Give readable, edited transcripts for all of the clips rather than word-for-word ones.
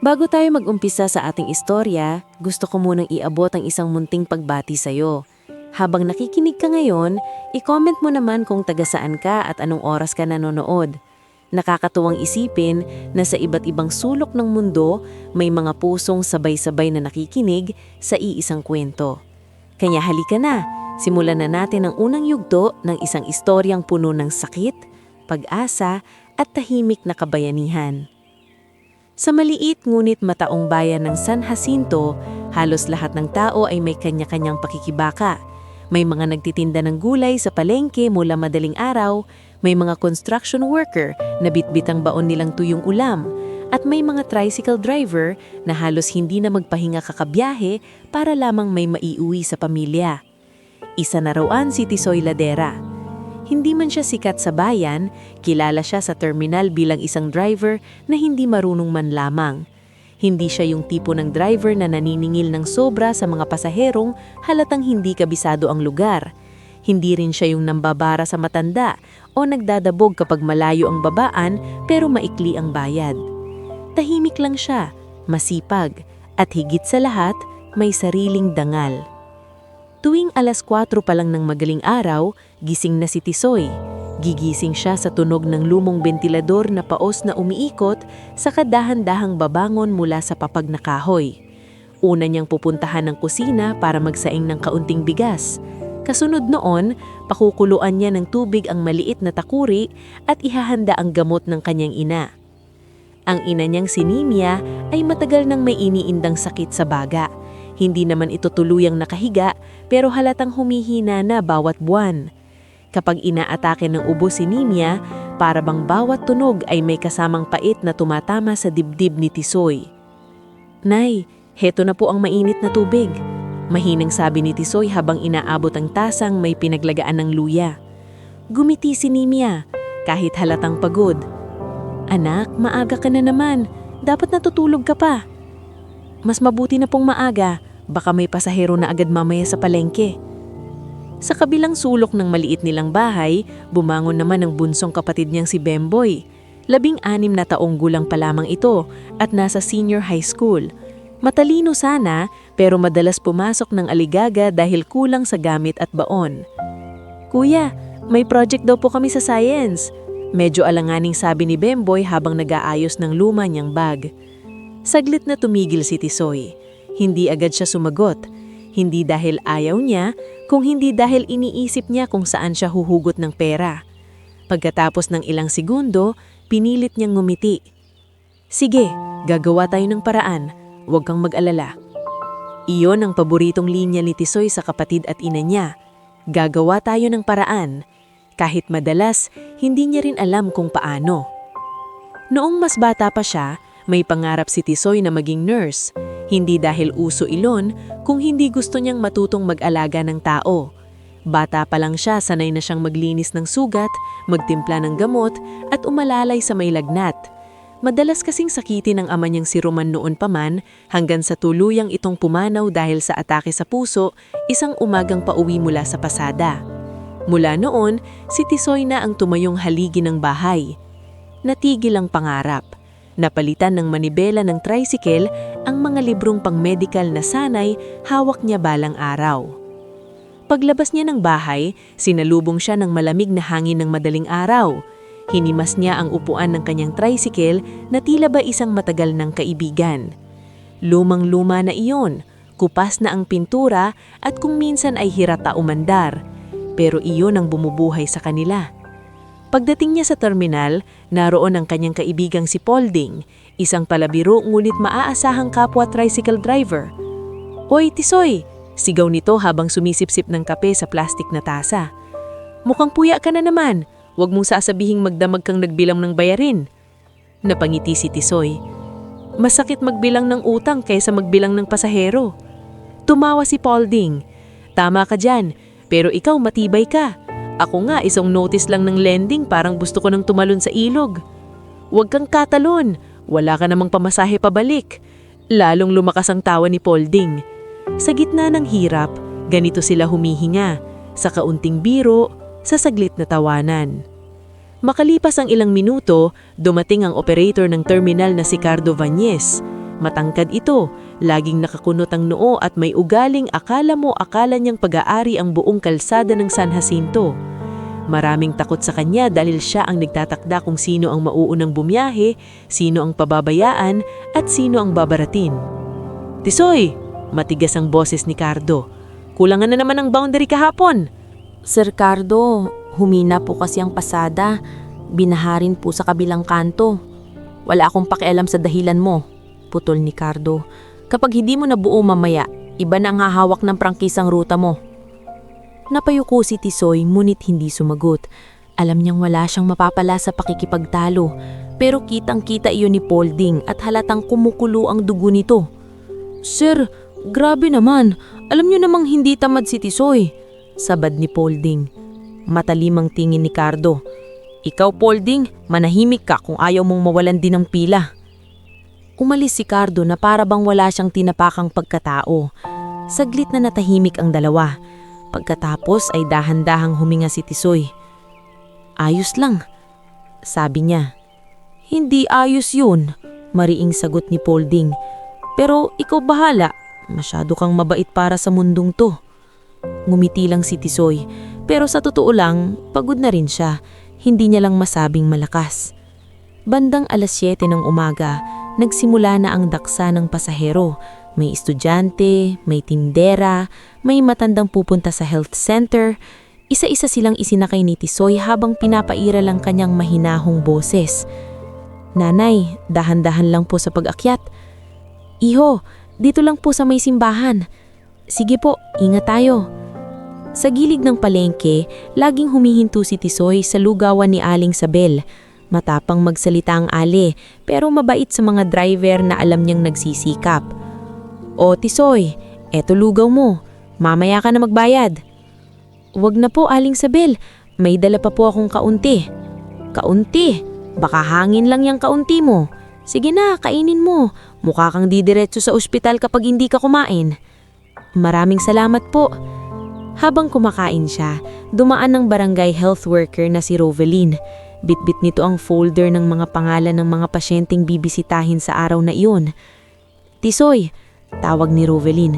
Bago tayo mag-umpisa sa ating istorya, gusto ko munang iabot ang isang munting pagbati sa'yo. Habang nakikinig ka ngayon, i-comment mo naman kung taga saan ka at anong oras ka nanonood. Nakakatuwang isipin na sa iba't ibang sulok ng mundo, may mga pusong sabay-sabay na nakikinig sa iisang kwento. Kaya halika na, simulan na natin ang unang yugto ng isang istoryang puno ng sakit, pag-asa at tahimik na kabayanihan. Sa maliit ngunit mataong bayan ng San Jacinto, halos lahat ng tao ay may kanya-kanyang pakikibaka. May mga nagtitinda ng gulay sa palengke mula madaling araw, may mga construction worker na bitbitang baon nilang tuyong ulam, at may mga tricycle driver na halos hindi na magpahinga kakabiyahe para lamang may maiuwi sa pamilya. Isa na rawan si Tisoy Ladera. Hindi man siya sikat sa bayan, kilala siya sa terminal bilang isang driver na hindi marunong man lamang. Hindi siya yung tipo ng driver na naniningil ng sobra sa mga pasaherong halatang hindi kabisado ang lugar. Hindi rin siya yung nambabara sa matanda o nagdadabog kapag malayo ang babaan pero maikli ang bayad. Tahimik lang siya, masipag, at higit sa lahat, may sariling dangal. Tuwing 4:00 pa lang ng magaling araw, gising na si Tisoy. Gigising siya sa tunog ng lumong bentilador na paos na umiikot sa kadahan-dahang babangon mula sa papag na kahoy. Una niyang pupuntahan ng kusina para magsaing ng kaunting bigas. Kasunod noon, pakukuluan niya ng tubig ang maliit na takuri at ihahanda ang gamot ng kanyang ina. Ang ina niyang si Nimia ay matagal nang may iniindang sakit sa baga. Hindi naman ito tuluyang nakahiga pero halatang humihina na bawat buwan. Kapag inaatake ng ubo si Nimia, para bang bawat tunog ay may kasamang pait na tumatama sa dibdib ni Tisoy. "Nay, heto na po ang mainit na tubig," mahinang sabi ni Tisoy habang inaabot ang tasang may pinaglagaan ng luya. Gumiti si Nimia, kahit halatang pagod. "Anak, maaga ka na naman. Dapat natutulog ka pa." "Mas mabuti na pong maaga, baka may pasahero na agad mamaya sa palengke." Sa kabilang sulok ng maliit nilang bahay, bumangon naman ang bunsong kapatid niyang si Bemboy. 16 na taong gulang pa lamang ito at nasa senior high school. Matalino sana pero madalas pumasok ng aligaga dahil kulang sa gamit at baon. "Kuya, may project daw po kami sa science." Medyo alanganing sabi ni Bemboy habang nag-aayos ng luma niyang bag. Saglit na tumigil si Tisoy. Hindi agad siya sumagot. Hindi dahil ayaw niya, kung hindi dahil iniisip niya kung saan siya huhugot ng pera. Pagkatapos ng ilang segundo, pinilit niyang ngumiti. "Sige, gagawa tayo ng paraan. Huwag kang mag-alala." Iyon ang paboritong linya ni Tisoy sa kapatid at ina niya. Gagawa tayo ng paraan. Kahit madalas, hindi niya rin alam kung paano. Noong mas bata pa siya, may pangarap si Tisoy na maging nurse. Hindi dahil uso ilon, kung hindi gusto niyang matutong mag-alaga ng tao. Bata pa lang siya, sanay na siyang maglinis ng sugat, magtimpla ng gamot, at umalalay sa may lagnat. Madalas kasing sakitin ng ama niyang si Roman noon pa man, hanggang sa tuluyang itong pumanaw dahil sa atake sa puso, isang umagang pauwi mula sa pasada. Mula noon, si Tisoy na ang tumayong haligi ng bahay. Natigil ang pangarap. Napalitan ng manibela ng tricycle ang mga librong pang-medical na sanay hawak niya balang araw. Paglabas niya ng bahay, sinalubong siya ng malamig na hangin ng madaling araw. Hinimas niya ang upuan ng kanyang tricycle na tila ba isang matagal ng kaibigan. Lumang-luma na iyon, kupas na ang pintura at kung minsan ay hirata umandar. Pero iyon ang bumubuhay sa kanila. Pagdating niya sa terminal, naroon ang kanyang kaibigang si Polding, isang palabiro ngunit maaasahang kapwa tricycle driver. "Hoy, Tisoy!" sigaw nito habang sumisipsip ng kape sa plastik na tasa. "Mukhang puya ka na naman. Huwag mong sasabihing magdamag kang nagbilang ng bayarin." Napangiti si Tisoy. "Masakit magbilang ng utang kaysa magbilang ng pasahero." Tumawa si Polding. "Tama ka dyan, pero ikaw matibay ka. Ako nga isang notice lang ng lending, parang gusto ko nang tumalon sa ilog." "Huwag kang katalon, wala ka namang pamasahe pabalik." Lalong lumakas ang tawa ni Polding. Sa gitna ng hirap, ganito sila humihinga, sa kaunting biro, sa saglit na tawanan. Makalipas ang ilang minuto, dumating ang operator ng terminal na si Cardo Vanyes. Matangkad ito, laging nakakunot ang noo at may ugaling akala niyang pag-aari ang buong kalsada ng San Jacinto. Maraming takot sa kanya dahil siya ang nagtatakda kung sino ang mauunang bumiyahe, sino ang pababayaan at sino ang babaratin. "Tisoy!" Matigas ang boses ni Cardo. "Kulangan na naman ang boundary kahapon." Sir Cardo, humina po kasi ang pasada. Binaharin po sa kabilang kanto. Wala akong pakialam sa dahilan mo, putol ni Cardo. Kapag hindi mo nabuo mamaya, iba na ang hahawak ng prangkisang ruta mo. Napayuko si Tisoy ngunit hindi sumagot. Alam niyang wala siyang mapapala sa pakikipagtalo, pero kitang-kita iyon ni Polding at halatang kumukulo ang dugo nito. "Sir, grabe naman. Alam niyo namang hindi tamad si Tisoy," sabad ni Polding. Matalimang tingin ni Cardo. "Ikaw, Polding, manahimik ka kung ayaw mong mawalan din ng pila." Umalis si Cardo na para bang wala siyang tinapakang pagkatao. Saglit na natahimik ang dalawa. Pagkatapos ay dahan-dahang huminga si Tisoy. "Ayos lang," sabi niya. "Hindi ayos yun," mariing sagot ni Polding. "Pero ikaw bahala, masyado kang mabait para sa mundong to." Ngumiti lang si Tisoy, pero sa totoo lang, pagod na rin siya. Hindi niya lang masabing malakas. Bandang 7:00 ng umaga, nagsimula na ang daksa ng pasahero. May estudyante, may tindera, may matandang pupunta sa health center. Isa-isa silang isinakay ni Tisoy habang pinapairal ang kanyang mahinahong boses. "Nanay, dahan-dahan lang po sa pag-akyat." "Iho, dito lang po sa may simbahan." "Sige po, ingat tayo." Sa gilid ng palengke, laging humihinto si Tisoy sa lugawan ni Aling Sabel. Matapang magsalita ang Ali, pero mabait sa mga driver na alam niyang nagsisikap. "O Tisoy, eto lugaw mo. Mamaya ka na magbayad." "Wag na po, Aling Sabel. May dala pa po akong kaunti." "Kaunti? Baka hangin lang yung kaunti mo. Sige na, kainin mo. Mukha kang didiretso sa ospital kapag hindi ka kumain." "Maraming salamat po." Habang kumakain siya, dumaan ng barangay health worker na si Rovelyn. Bitbit nito ang folder ng mga pangalan ng mga pasyenteng bibisitahin sa araw na iyon. "Tisoy," tawag ni Rovelyn.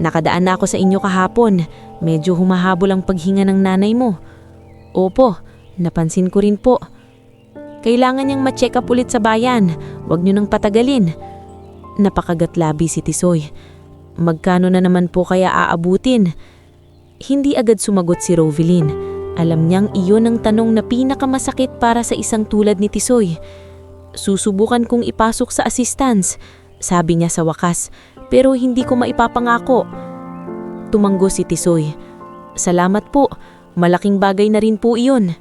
"Nakadaan na ako sa inyo kahapon. Medyo humahabol ang paghinga ng nanay mo." "Opo, napansin ko rin po." "Kailangan niyang ma-check up ulit sa bayan. Huwag niyo nang patagalin." Napakagatlabi si Tisoy. "Magkano na naman po kaya aabutin?" Hindi agad sumagot si Rovelyn. Alam niyang iyon ang tanong na pinakamasakit para sa isang tulad ni Tisoy. "Susubukan kong ipasok sa assistance," sabi niya sa wakas, "pero hindi ko maipapangako." Tumanggo si Tisoy. "Salamat po, malaking bagay na rin po iyon."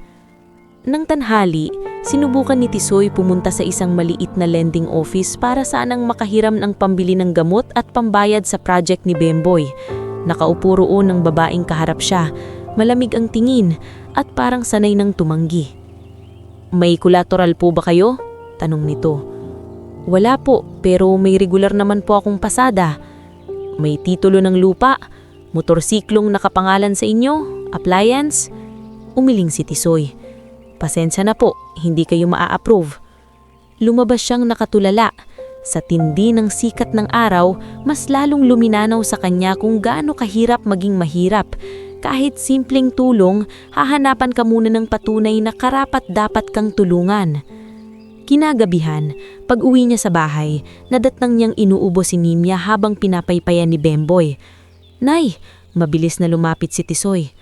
Nang tanghali, sinubukan ni Tisoy pumunta sa isang maliit na lending office para sanang makahiram ng pambili ng gamot at pambayad sa project ni Bemboy. Nakaupo roon ng babaeng kaharap siya, malamig ang tingin at parang sanay ng tumanggi. "May collateral po ba kayo?" tanong nito. "Wala po, pero may regular naman po akong pasada." "May titulo ng lupa? Motorsiklong nakapangalan sa inyo? Appliance?" Umiling si Tisoy. "Pasensya na po, hindi kayo maa-approve." Lumabas siyang nakatulala. Sa tindi ng sikat ng araw, mas lalong luminanaw sa kanya kung gaano kahirap maging mahirap. Kahit simpleng tulong, hahanapan ka muna ng patunay na karapat-dapat kang tulungan. Kinagabihan, pag uwi niya sa bahay, nadatnang niyang inuubo si Nimya habang pinapaypayan ni Bemboy. "Nay," mabilis na lumapit si Tisoy.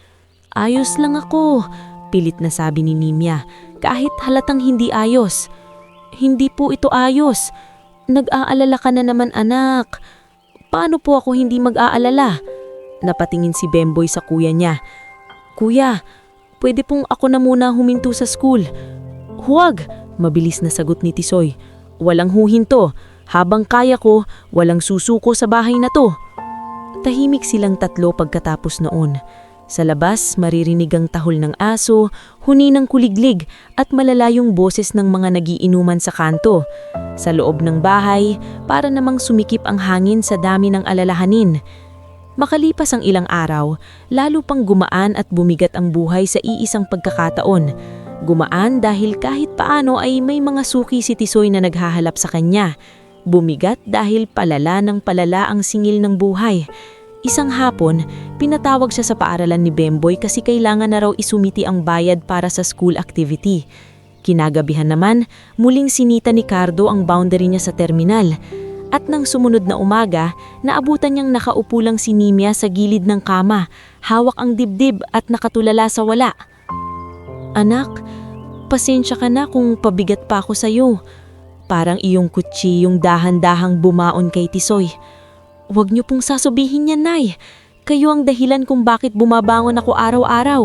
"Ayos lang ako," pilit na sabi ni Nimya, kahit halatang hindi ayos. "Hindi po ito ayos. Nag-aalala ka na naman, anak." "Paano po ako hindi mag-aalala?" Napatingin si Bemboy sa kuya niya. "Kuya, pwede pong ako na muna huminto sa school." "Huwag," mabilis na sagot ni Tisoy. "Walang huhinto. Habang kaya ko, walang susuko sa bahay na to." Tahimik silang tatlo pagkatapos noon. Sa labas, maririnig ang tahol ng aso, huni ng kuliglig at malalayong boses ng mga nagiinuman sa kanto. Sa loob ng bahay, para namang sumikip ang hangin sa dami ng alalahanin. Makalipas ang ilang araw, lalo pang gumaan at bumigat ang buhay sa iisang pagkakataon. Gumaan dahil kahit paano ay may mga suki si Tisoy na naghahalap sa kanya. Bumigat dahil palala ng palala ang singil ng buhay. Isang hapon, pinatawag siya sa paaralan ni Bemboy kasi kailangan na raw isumiti ang bayad para sa school activity. Kinagabihan naman, muling sinita ni Cardo ang boundary niya sa terminal. At nang sumunod na umaga, naabutan niyang nakaupo lang si Nimia sa gilid ng kama, hawak ang dibdib at nakatulala sa wala. "Anak, pasensya ka na kung pabigat pa ako sa'yo. Parang iyong kutsi yung dahan-dahang bumaon kay Tisoy. Huwag niyo pong sasabihin yan, Nay. Kayo ang dahilan kung bakit bumabangon ako araw-araw."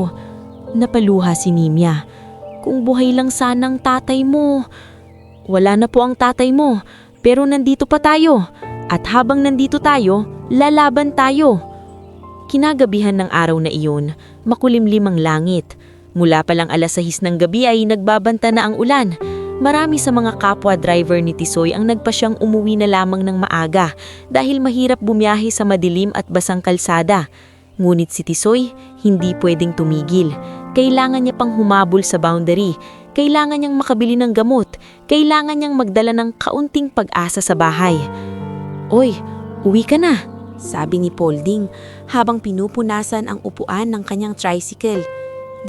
Napaluha si Nimia. "Kung buhay lang sanang tatay mo." "Wala na po ang tatay mo, pero nandito pa tayo. At habang nandito tayo, lalaban tayo." Kinagabihan ng araw na iyon, makulimlim ang langit. Mula palang 6:00 ng gabi ay nagbabanta na ang ulan. Marami sa mga kapwa driver ni Tisoy ang nagpasyang umuwi na lamang ng maaga dahil mahirap bumiyahe sa madilim at basang kalsada. Ngunit si Tisoy hindi pwedeng tumigil. Kailangan niya pang humabol sa boundary. Kailangan niyang makabili ng gamot. Kailangan niyang magdala ng kaunting pag-asa sa bahay. "Oy, uwi ka na," sabi ni Polding habang pinupunasan ang upuan ng kanyang tricycle.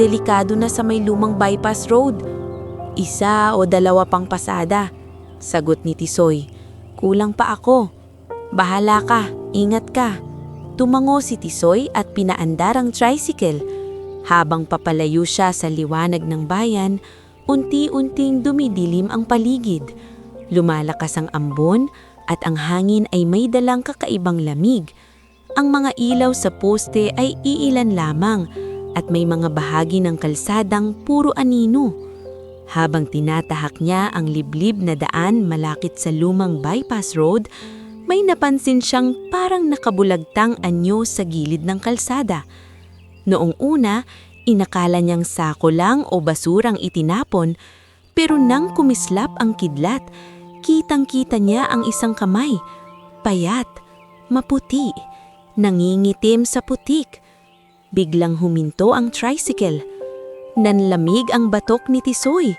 "Delikado na sa may lumang bypass road." "1 o 2 pang pasada," sagot ni Tisoy. "Kulang pa ako." "Bahala ka, ingat ka." Tumango si Tisoy at pinaandar ang tricycle. Habang papalayo siya sa liwanag ng bayan, unti-unting dumidilim ang paligid. Lumalakas ang ambon at ang hangin ay may dalang kakaibang lamig. Ang mga ilaw sa poste ay iilan lamang at may mga bahagi ng kalsadang puro anino. Habang tinatahak niya ang liblib na daan malapit sa lumang bypass road, may napansin siyang parang nakabulagtang anyo sa gilid ng kalsada. Noong una, inakala niyang sako lang o basurang itinapon, pero nang kumislap ang kidlat, kitang-kita niya ang isang kamay. Payat, maputi, nangingitim sa putik. Biglang huminto ang tricycle. Nanlamig ang batok ni Tisoy.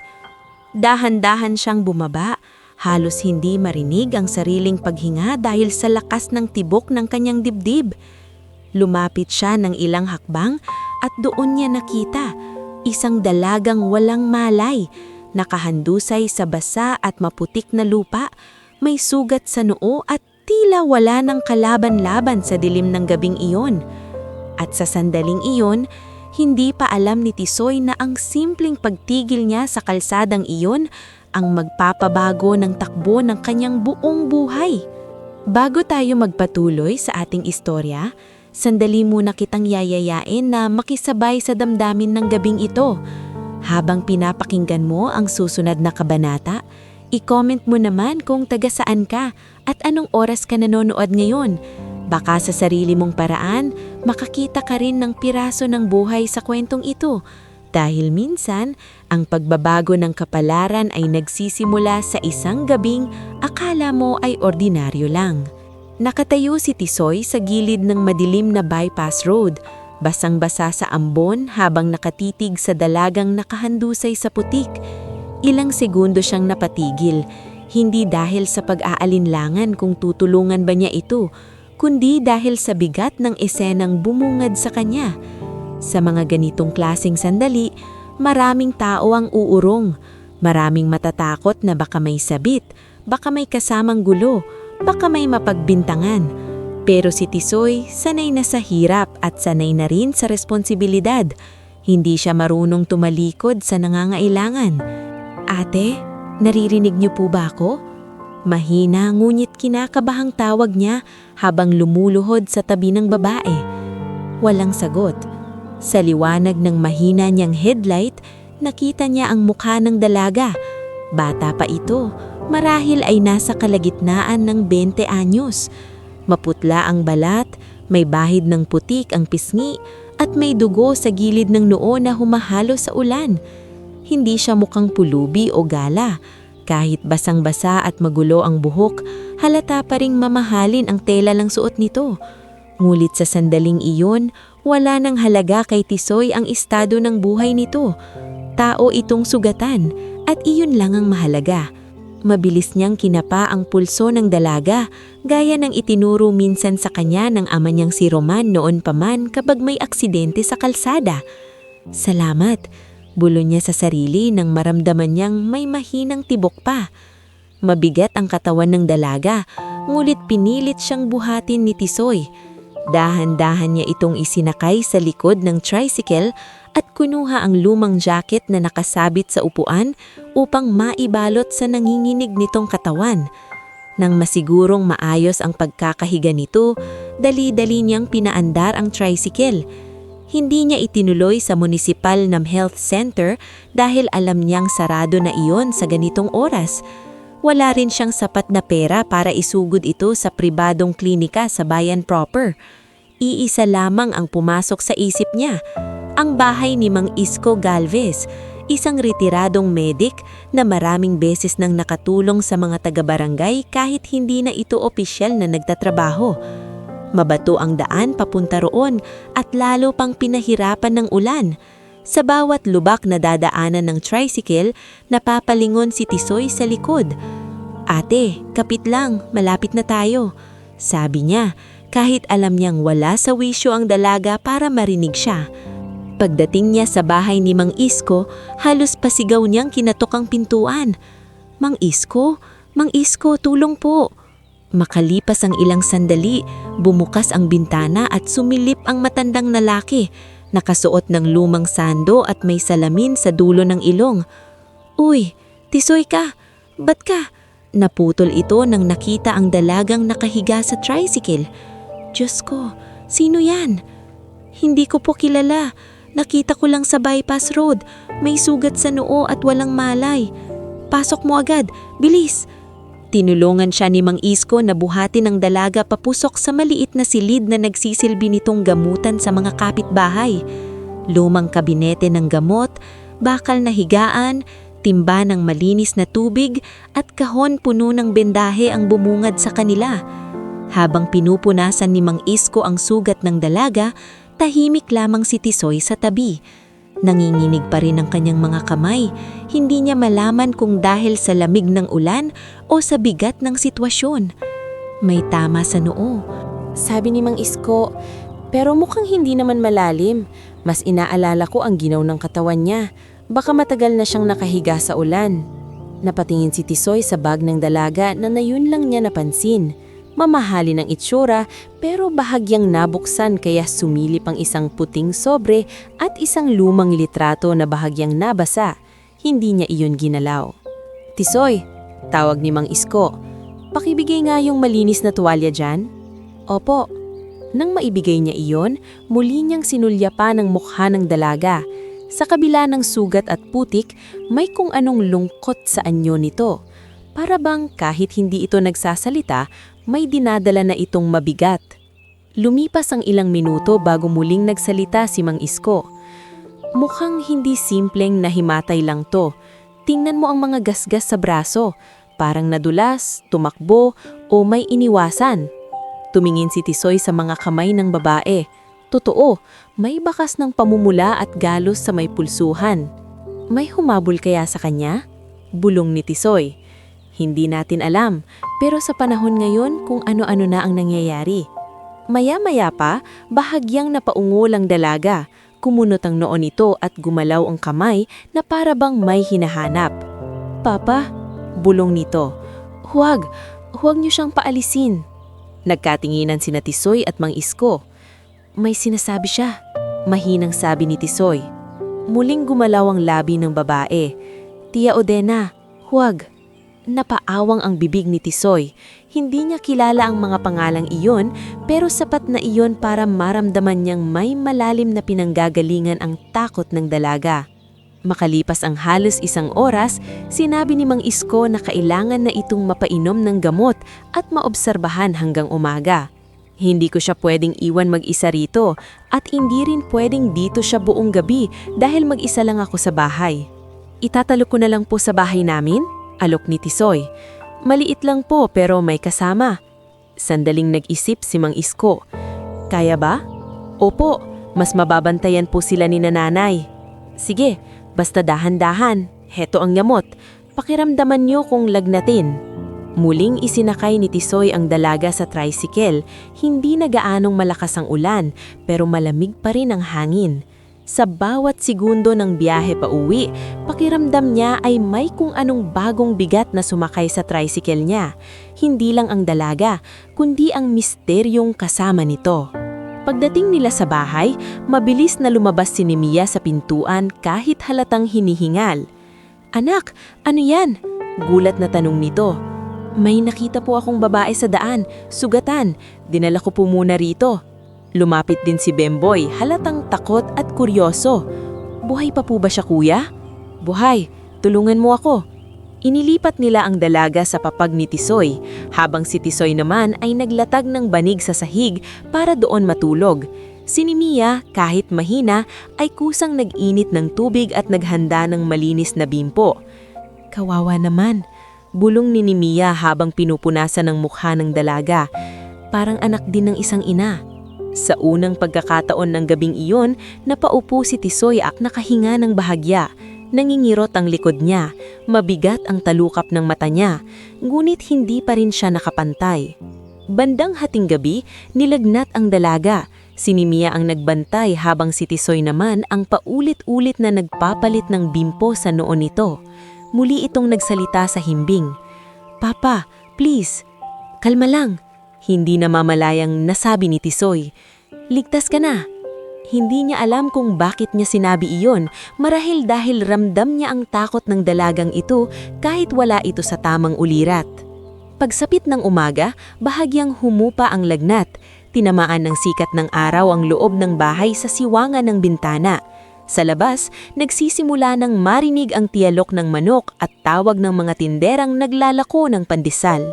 Dahan-dahan siyang bumaba, halos hindi marinig ang sariling paghinga dahil sa lakas ng tibok ng kanyang dibdib. Lumapit siya ng ilang hakbang at doon niya nakita isang dalagang walang malay, nakahandusay sa basa at maputik na lupa, may sugat sa noo at tila wala ng kalaban-laban sa dilim ng gabing iyon. At sa sandaling iyon, hindi pa alam ni Tisoy na ang simpleng pagtigil niya sa kalsadang iyon ang magpapabago ng takbo ng kanyang buong buhay. Bago tayo magpatuloy sa ating istorya, sandali muna kitang yayayain na makisabay sa damdamin ng gabing ito. Habang pinapakinggan mo ang susunod na kabanata, i-comment mo naman kung taga saan ka at anong oras ka nanonood ngayon. Baka sa sarili mong paraan, makakita ka rin ng piraso ng buhay sa kwentong ito. Dahil minsan, ang pagbabago ng kapalaran ay nagsisimula sa isang gabing akala mo ay ordinaryo lang. Nakatayo si Tisoy sa gilid ng madilim na bypass road, basang-basa sa ambon habang nakatitig sa dalagang nakahandusay sa putik. Ilang segundo siyang napatigil, hindi dahil sa pag-aalinlangan kung tutulungan ba niya ito, kundi dahil sa bigat ng esenang bumungad sa kanya. Sa mga ganitong klaseng sandali, maraming tao ang uurong. Maraming matatakot na baka may sabit, baka may kasamang gulo, baka may mapagbintangan. Pero si Tisoy sanay na sa hirap at sanay na rin sa responsibilidad. Hindi siya marunong tumalikod sa nangangailangan. "Ate, naririnig niyo po ba ako?" Mahina ngunit kinakabahang tawag niya habang lumuluhod sa tabi ng babae. Walang sagot. Sa liwanag ng mahina niyang headlight, nakita niya ang mukha ng dalaga. Bata pa ito, marahil ay nasa kalagitnaan ng 20 anyos. Maputla ang balat, may bahid ng putik ang pisngi, at may dugo sa gilid ng noo na humahalo sa ulan. Hindi siya mukhang pulubi o gala. Kahit basang-basa at magulo ang buhok, halata pa ring mamahalin ang tela ng suot nito. Ngulit sa sandaling iyon, wala nang halaga kay Tisoy ang estado ng buhay nito. Tao itong sugatan, at iyon lang ang mahalaga. Mabilis niyang kinapa ang pulso ng dalaga, gaya ng itinuro minsan sa kanya ng ama niyang si Roman noon pa man kapag may aksidente sa kalsada. Salamat, bulong niya sa sarili nang maramdaman niyang may mahinang tibok pa. Mabigat ang katawan ng dalaga, ngulit pinilit siyang buhatin ni Tisoy. Dahan-dahan niya itong isinakay sa likod ng tricycle at kunuha ang lumang jacket na nakasabit sa upuan upang maibalot sa nanginginig nitong katawan. Nang masigurong maayos ang pagkakahiga nito, dali-dali niyang pinaandar ang tricycle. Hindi niya itinuloy sa municipal na health center dahil alam niyang sarado na iyon sa ganitong oras. Wala rin siyang sapat na pera para isugod ito sa pribadong klinika sa bayan proper. Iisa lamang ang pumasok sa isip niya, ang bahay ni Mang Isko Galvez, isang retiradong medik na maraming beses nang nakatulong sa mga taga-barangay kahit hindi na ito opisyal na nagtatrabaho. Mabato ang daan papunta roon at lalo pang pinahirapan ng ulan. Sa bawat lubak na dadaanan ng tricycle, napapalingon si Tisoy sa likod. "Ate, kapit lang, malapit na tayo," sabi niya, kahit alam niyang wala sa wisyo ang dalaga para marinig siya. Pagdating niya sa bahay ni Mang Isko, halos pasigaw niyang kinatok ang pintuan. "Mang Isko? Mang Isko, tulong po!" Makalipas ang ilang sandali, bumukas ang bintana at sumilip ang matandang lalaki. Nakasuot ng lumang sando at may salamin sa dulo ng ilong. "Uy, Tisoy ka! Ba't ka?" Naputol ito nang nakita ang dalagang nakahiga sa tricycle. "Diyos ko, sino yan?" "Hindi ko po kilala. Nakita ko lang sa bypass road. May sugat sa noo at walang malay. Pasok mo agad, bilis!" Tinulungan siya ni Mang Isko na buhatin ng dalaga papusok sa maliit na silid na nagsisilbi nitong gamutan sa mga kapitbahay. Lumang kabinete ng gamot, bakal na higaan, timba ng malinis na tubig at kahon puno ng bendahe ang bumungad sa kanila. Habang pinupunasan ni Mang Isko ang sugat ng dalaga, tahimik lamang si Tisoy sa tabi. Nanginginig pa rin ang kanyang mga kamay. Hindi niya malaman kung dahil sa lamig ng ulan o sa bigat ng sitwasyon. May tama sa noo, Sabi ni Mang Isko, pero mukhang hindi naman malalim. Mas inaalala ko ang ginaw ng katawan niya. Baka matagal na siyang nakahiga sa ulan. Napatingin si Tisoy sa bag ng dalaga na ngayon lang niya napansin. Mamahali ng itsura pero bahagyang nabuksan kaya sumilip ang isang puting sobre at isang lumang litrato na bahagyang nabasa. Hindi niya iyon ginalaw. "Tisoy," tawag ni Mang Isko, "pakibigay nga yung malinis na tuwalya dyan." "Opo." Nang maibigay niya iyon, muli niyang sinulya pa ng mukha ng dalaga. Sa kabila ng sugat at putik, may kung anong lungkot sa anyo nito. Para bang kahit hindi ito nagsasalita, may dinadala na itong mabigat. Lumipas ang ilang minuto bago muling nagsalita si Mang Isko. "Mukhang hindi simpleng nahimatay lang to. Tingnan mo ang mga gasgas sa braso. Parang nadulas, tumakbo, o may iniwasan." Tumingin si Tisoy sa mga kamay ng babae. Totoo, may bakas ng pamumula at galos sa may pulsuhan. May humabol kaya sa kanya? Bulong ni Tisoy. Hindi natin alam, pero sa panahon ngayon kung ano-ano na ang nangyayari. Maya-maya pa, bahagyang napaungol ang dalaga. Kumunot ang noo nito at gumalaw ang kamay na para bang may hinahanap. "Papa," bulong nito. Huwag niyo siyang paalisin." Nagkatinginan sina Tisoy at Mang Isko. "May sinasabi siya," mahinang sabi ni Tisoy. Muling gumalaw ang labi ng babae. "Tia Odena, huwag." Napaawang ang bibig ni Tisoy. Hindi niya kilala ang mga pangalang iyon, pero sapat na iyon para maramdaman niyang may malalim na pinanggagalingan ang takot ng dalaga. Makalipas ang halos isang oras, sinabi ni Mang Isko na kailangan na itong mapainom ng gamot at maobserbahan hanggang umaga. "Hindi ko siya pwedeng iwan mag-isa rito at hindi rin pwedeng dito siya buong gabi dahil mag-isa lang ako sa bahay. Itatalo ko na lang po sa bahay namin?" Alok ni Tisoy. "Maliit lang po pero may kasama." Sandaling nag-isip si Mang Isko. "Kaya ba?" "Opo, mas mababantayan po sila ni nanay." "Sige, basta dahan-dahan. Heto ang gamot. Pakiramdaman niyo kung lagnatin. Muling isinakay ni Tisoy ang dalaga sa tricycle. Hindi na gaanong malakas ang ulan, pero malamig pa rin ang hangin. Sa bawat segundo ng biyahe pa uwi, pakiramdam niya ay may kung anong bagong bigat na sumakay sa tricycle niya. Hindi lang ang dalaga, kundi ang misteryong kasama nito. Pagdating nila sa bahay, mabilis na lumabas si Nemia sa pintuan kahit halatang hinihingal. "Anak, ano yan?" Gulat na tanong nito. "May nakita po akong babae sa daan, sugatan. Dinala ko po muna rito." Lumapit din si Bemboy, halatang takot at kuryoso. "Buhay pa po ba siya, kuya?" "Buhay, tulungan mo ako." Inilipat nila ang dalaga sa papag ni Tisoy, habang si Tisoy naman ay naglatag ng banig sa sahig para doon matulog. Si Nemia, kahit mahina, ay kusang nag-init ng tubig at naghanda ng malinis na bimpo. "Kawawa naman," bulong ni Nemia habang pinupunasan ng mukha ng dalaga. Parang anak din ng isang ina. Sa unang pagkakataon ng gabing iyon, napaupo si Tisoy at nakahinga ng bahagya. Nangingirot ang likod niya, mabigat ang talukap ng mata niya, ngunit hindi pa rin siya nakapantay. Bandang hating gabi, nilagnat ang dalaga. Si Nemia ang nagbantay habang si Tisoy naman ang paulit-ulit na nagpapalit ng bimpo sa noo nito. Muli itong nagsalita sa himbing. "Papa, please, kalma lang." Hindi na mamalayang nasabi ni Tisoy. "Ligtas ka na." Hindi niya alam kung bakit niya sinabi iyon, marahil dahil ramdam niya ang takot ng dalagang ito kahit wala ito sa tamang ulirat. Pagsapit ng umaga, bahagyang humupa ang lagnat. Tinamaan ng sikat ng araw ang loob ng bahay sa siwangan ng bintana. Sa labas, nagsisimula ng marinig ang tiyalok ng manok at tawag ng mga tinderang naglalako ng pandesal.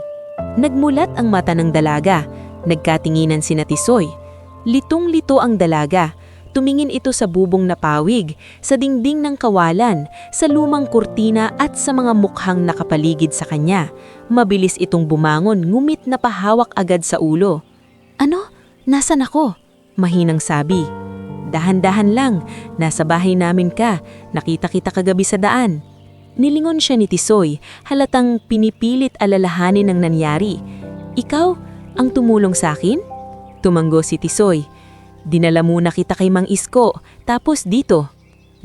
Nagmulat ang mata ng dalaga. Nagkatinginan sina Tisoy. Litong-lito ang dalaga. Tumingin ito sa bubong na pawig, sa dingding ng kawalan, sa lumang kurtina at sa mga mukhang nakapaligid sa kanya. Mabilis itong bumangon, ngumit na pahawak agad sa ulo. "Ano? Nasaan ako?" Mahinang sabi. "Dahan-dahan lang, nasa bahay namin ka, nakita kita kagabi sa daan." Nilingon siya ni Tisoy, halatang pinipilit alalahanin ang nangyari. "Ikaw ang tumulong sa akin?" Tumanggo si Tisoy. "Dinala muna kita kay Mang Isko, tapos dito."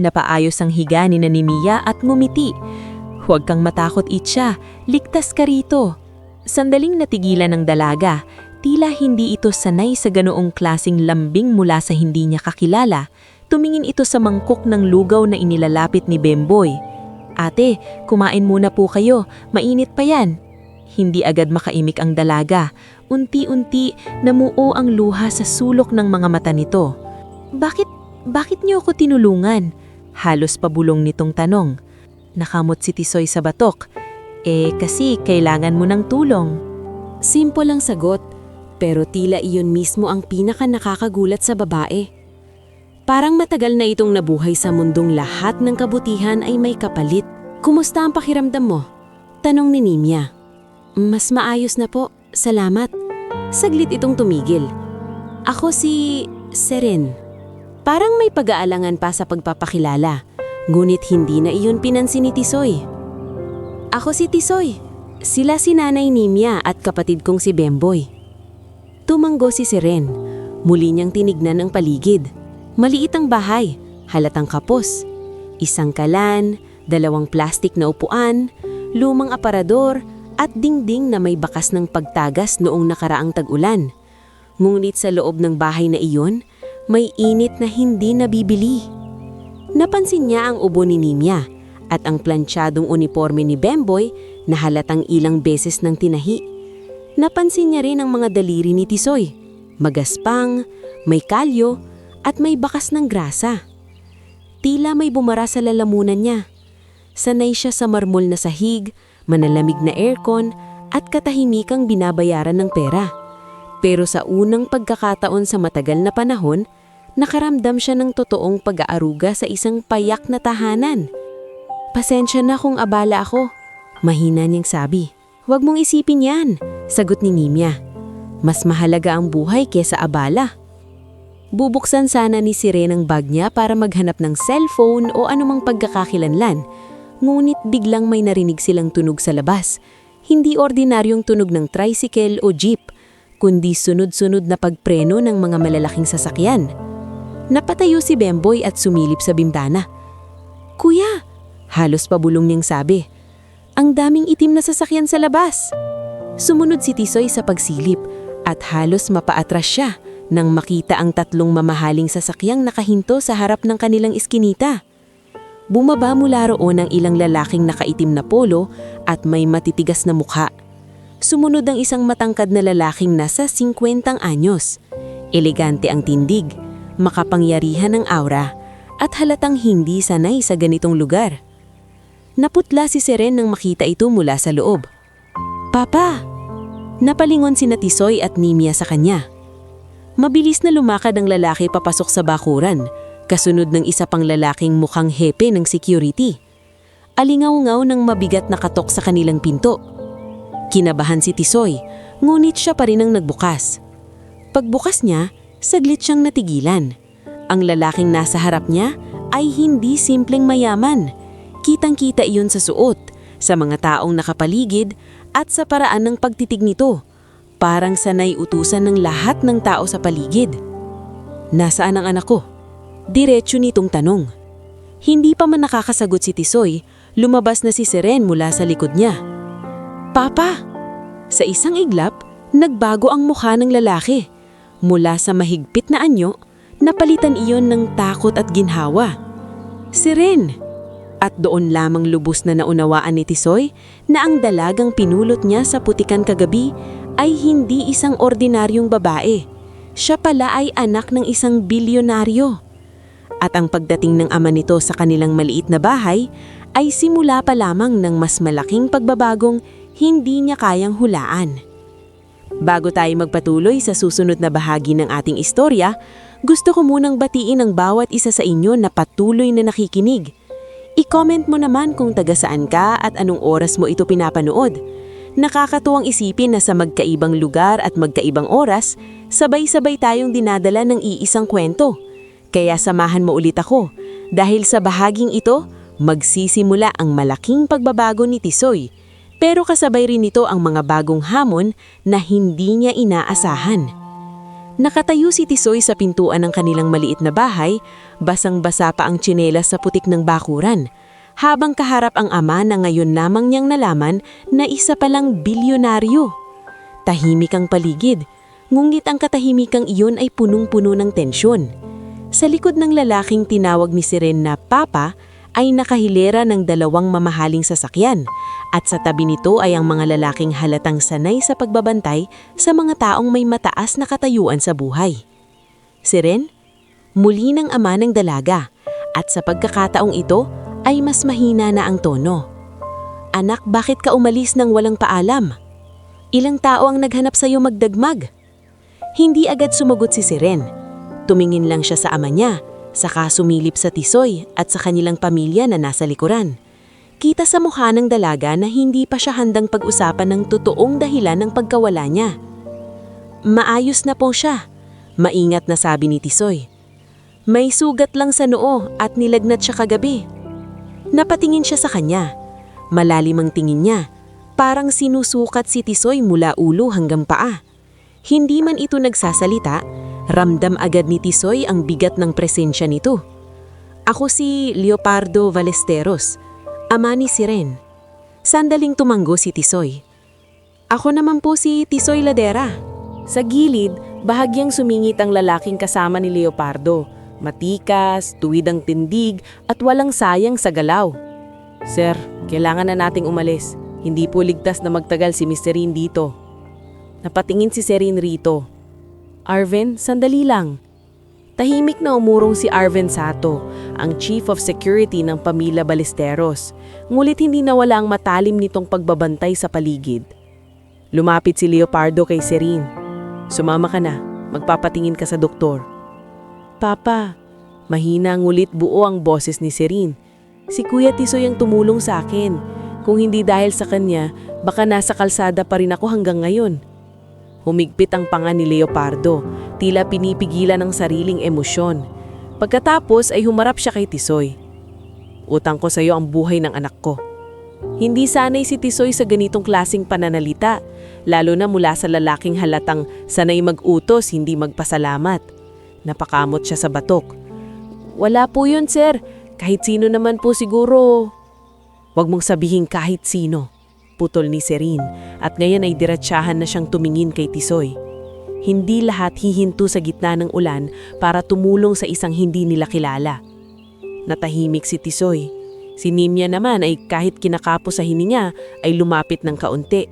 Napaayos ang higa ni Nemia at ngumiti. "Huwag kang matakot, Itcha, ligtas ka rito." Sandaling natigilan ng dalaga. Tila hindi ito sanay sa ganoong klasing lambing mula sa hindi niya kakilala. Tumingin ito sa mangkok ng lugaw na inilalapit ni Bemboy. "Ate, kumain muna po kayo, mainit pa yan." Hindi agad makaimik ang dalaga. Unti-unti namuo ang luha sa sulok ng mga mata nito. Bakit niyo ako tinulungan?" Halos pabulong nitong tanong. Nakamot si Tisoy sa batok. Kasi kailangan mo ng tulong." Simple ang sagot, pero tila iyon mismo ang pinaka nakakagulat sa babae. Parang matagal na itong nabuhay sa mundong lahat ng kabutihan ay may kapalit. "Kumusta ang pakiramdam mo?" tanong ni Nemia. "Mas maayos na po, salamat." Saglit itong tumigil. "Ako si Seren." Parang may pag-aalangan pa sa pagpapakilala, ngunit hindi na iyon pinansin ni Tisoy. "Ako si Tisoy. Sila si Nanay Nemia at kapatid kong si Bemboy." Tumanggo si Seren. Muli niyang tinignan ang paligid. Maliit ang bahay, halatang kapos. Isang kalan, 2 plastik na upuan, lumang aparador, at dingding na may bakas ng pagtagas noong nakaraang tag-ulan. Ngunit sa loob ng bahay na iyon, may init na hindi nabibili. Napansin niya ang ubo ni Nemia at ang plantsadong uniforme ni Bemboy na halatang ilang beses ng tinahi. Napansin niya rin ang mga daliri ni Tisoy, magaspang, may kalyo, at may bakas ng grasa. Tila may bumara sa lalamunan niya. Sanay siya sa marmol na sahig, manalamig na aircon, at katahimikang binabayaran ng pera. Pero sa unang pagkakataon sa matagal na panahon, nakaramdam siya ng totoong pag-aaruga sa isang payak na tahanan. "Pasensya na kung abala ako," mahina niyang sabi. "Huwag mong isipin yan," sagot ni Nemia. "Mas mahalaga ang buhay kesa abala." Bubuksan sana ni Seren ang bag niya para maghanap ng cellphone o anumang pagkakakilanlan. ngunit biglang may narinig silang tunog sa labas. Hindi ordinaryong tunog ng tricycle o jeep, kundi sunod-sunod na pagpreno ng mga malalaking sasakyan. Napatayo si Bemboy at sumilip sa bintana. "Kuya!" halos pabulong niyang sabi. "Ang daming itim na sasakyan sa labas." Sumunod si Tisoy sa pagsilip at halos mapaatras siya nang makita ang tatlong mamahaling sasakyang nakahinto sa harap ng kanilang iskinita. Bumaba mula roon ang ilang lalaking nakaitim na polo at may matitigas na mukha. Sumunod ang isang matangkad na lalaking nasa 50 anyos. Elegante ang tindig, makapangyarihan ang aura, at halatang hindi sanay sa ganitong lugar. Naputla si Seren nang makita ito mula sa loob. "Papa!" Napalingon sina Tisoy at Nimia sa kanya. Mabilis na lumakad ang lalaki papasok sa bakuran, kasunod ng isa pang lalaking mukhang hepe ng security. Alingaw-ngaw ng mabigat na katok sa kanilang pinto. Kinabahan si Tisoy, ngunit siya pa rin ang nagbukas. Pagbukas niya, saglit siyang natigilan. Ang lalaking nasa harap niya ay hindi simpleng mayaman. Kitang-kita iyon sa suot, sa mga taong nakapaligid at sa paraan ng pagtitig nito. Parang sanay utusan ng lahat ng tao sa paligid. "Nasaan ang anak ko?" Diretso nitong tanong. Hindi pa man nakakasagot si Tisoy, lumabas na si Seren mula sa likod niya. "Papa!" Sa isang iglap, nagbago ang mukha ng lalaki. Mula sa mahigpit na anyo, napalitan iyon ng takot at ginhawa. "Seren!" At doon lamang lubos na naunawaan ni Tisoy na ang dalagang pinulot niya sa putikan kagabi ay hindi isang ordinaryong babae. Siya pala ay anak ng isang bilyonaryo. At ang pagdating ng ama nito sa kanilang maliit na bahay ay simula pa lamang ng mas malaking pagbabagong hindi niya kayang hulaan. Bago tayo magpatuloy sa susunod na bahagi ng ating istorya, gusto ko munang batiin ang bawat isa sa inyo na patuloy na nakikinig. I-comment mo naman kung taga saan ka at anong oras mo ito pinapanood. Nakakatuwang isipin na sa magkaibang lugar at magkaibang oras, sabay-sabay tayong dinadala ng iisang kwento. Kaya samahan mo ulit ako, dahil sa bahaging ito, magsisimula ang malaking pagbabago ni Tisoy. Pero kasabay rin nito ang mga bagong hamon na hindi niya inaasahan. Nakatayo si Tisoy sa pintuan ng kanilang maliit na bahay, basang-basa pa ang tsinelas sa putik ng bakuran, habang kaharap ang ama na ngayon lamang niyang nalaman na isa palang bilyonaryo. Tahimik ang paligid, ngunit ang katahimikang iyon ay punong-puno ng tensyon. Sa likod ng lalaking tinawag ni Seren na Papa, ay nakahilera ng dalawang mamahaling sasakyan at sa tabi nito ay ang mga lalaking halatang sanay sa pagbabantay sa mga taong may mataas na katayuan sa buhay. "Seren?" Muli ng ama ng dalaga at sa pagkakataong ito ay mas mahina na ang tono. "Anak, bakit ka umalis nang walang paalam? Ilang tao ang naghanap sa iyo magdagmag?" Hindi agad sumagot si Seren. Tumingin lang siya sa ama niya, saka sumilip sa Tisoy at sa kanilang pamilya na nasa likuran. Kita sa mukha ng dalaga na hindi pa siya handang pag-usapan ng totoong dahilan ng pagkawala niya. "Maayos na po siya," maingat na sabi ni Tisoy. "May sugat lang sa noo at nilagnat siya kagabi." Napatingin siya sa kanya. Malalim ang tingin niya. Parang sinusukat si Tisoy mula ulo hanggang paa. Hindi man ito nagsasalita, ramdam agad ni Tisoy ang bigat ng presensya nito. "Ako si Leopardo Ballesteros, ama ni Seren." Sandaling tumanggo si Tisoy. "Ako naman po si Tisoy Ladera." Sa gilid, bahagyang sumingit ang lalaking kasama ni Leopardo. Matikas, tuwid ang tindig at walang sayang sa galaw. "Sir, kailangan na nating umalis. Hindi po ligtas na magtagal si Miss Seren dito." Napatingin si Seren rito. "Arven, sandali lang." Tahimik na umurong si Arven Sato, ang Chief of Security ng pamilya Ballesteros, ngulit hindi nawala ang matalim nitong pagbabantay sa paligid. Lumapit si Leopardo kay Seren. "Sumama ka na, magpapatingin ka sa doktor." "Papa," mahina ngulit buo ang boses ni Seren. "Si Kuya Tisoy ang tumulong sa akin. Kung hindi dahil sa kanya, baka nasa kalsada pa rin ako hanggang ngayon." Humigpit ang panga ni Leopardo, tila pinipigilan ang sariling emosyon. Pagkatapos ay humarap siya kay Tisoy. Utang ko sa'yo ang buhay ng anak ko. Hindi sanay si Tisoy sa ganitong klasing pananalita, lalo na mula sa lalaking halatang sanay mag-utos, hindi magpasalamat. Napakamot siya sa batok. Wala po yun, sir. Kahit sino naman po siguro. Huwag mong sabihin kahit sino. Putol ni Serene at ngayon ay diretsahan na siyang tumingin kay Tisoy. Hindi lahat hihinto sa gitna ng ulan para tumulong sa isang hindi nila kilala. Natahimik si Tisoy. Si Nimya naman ay kahit kinakapo sa hininga ay lumapit ng kaunti.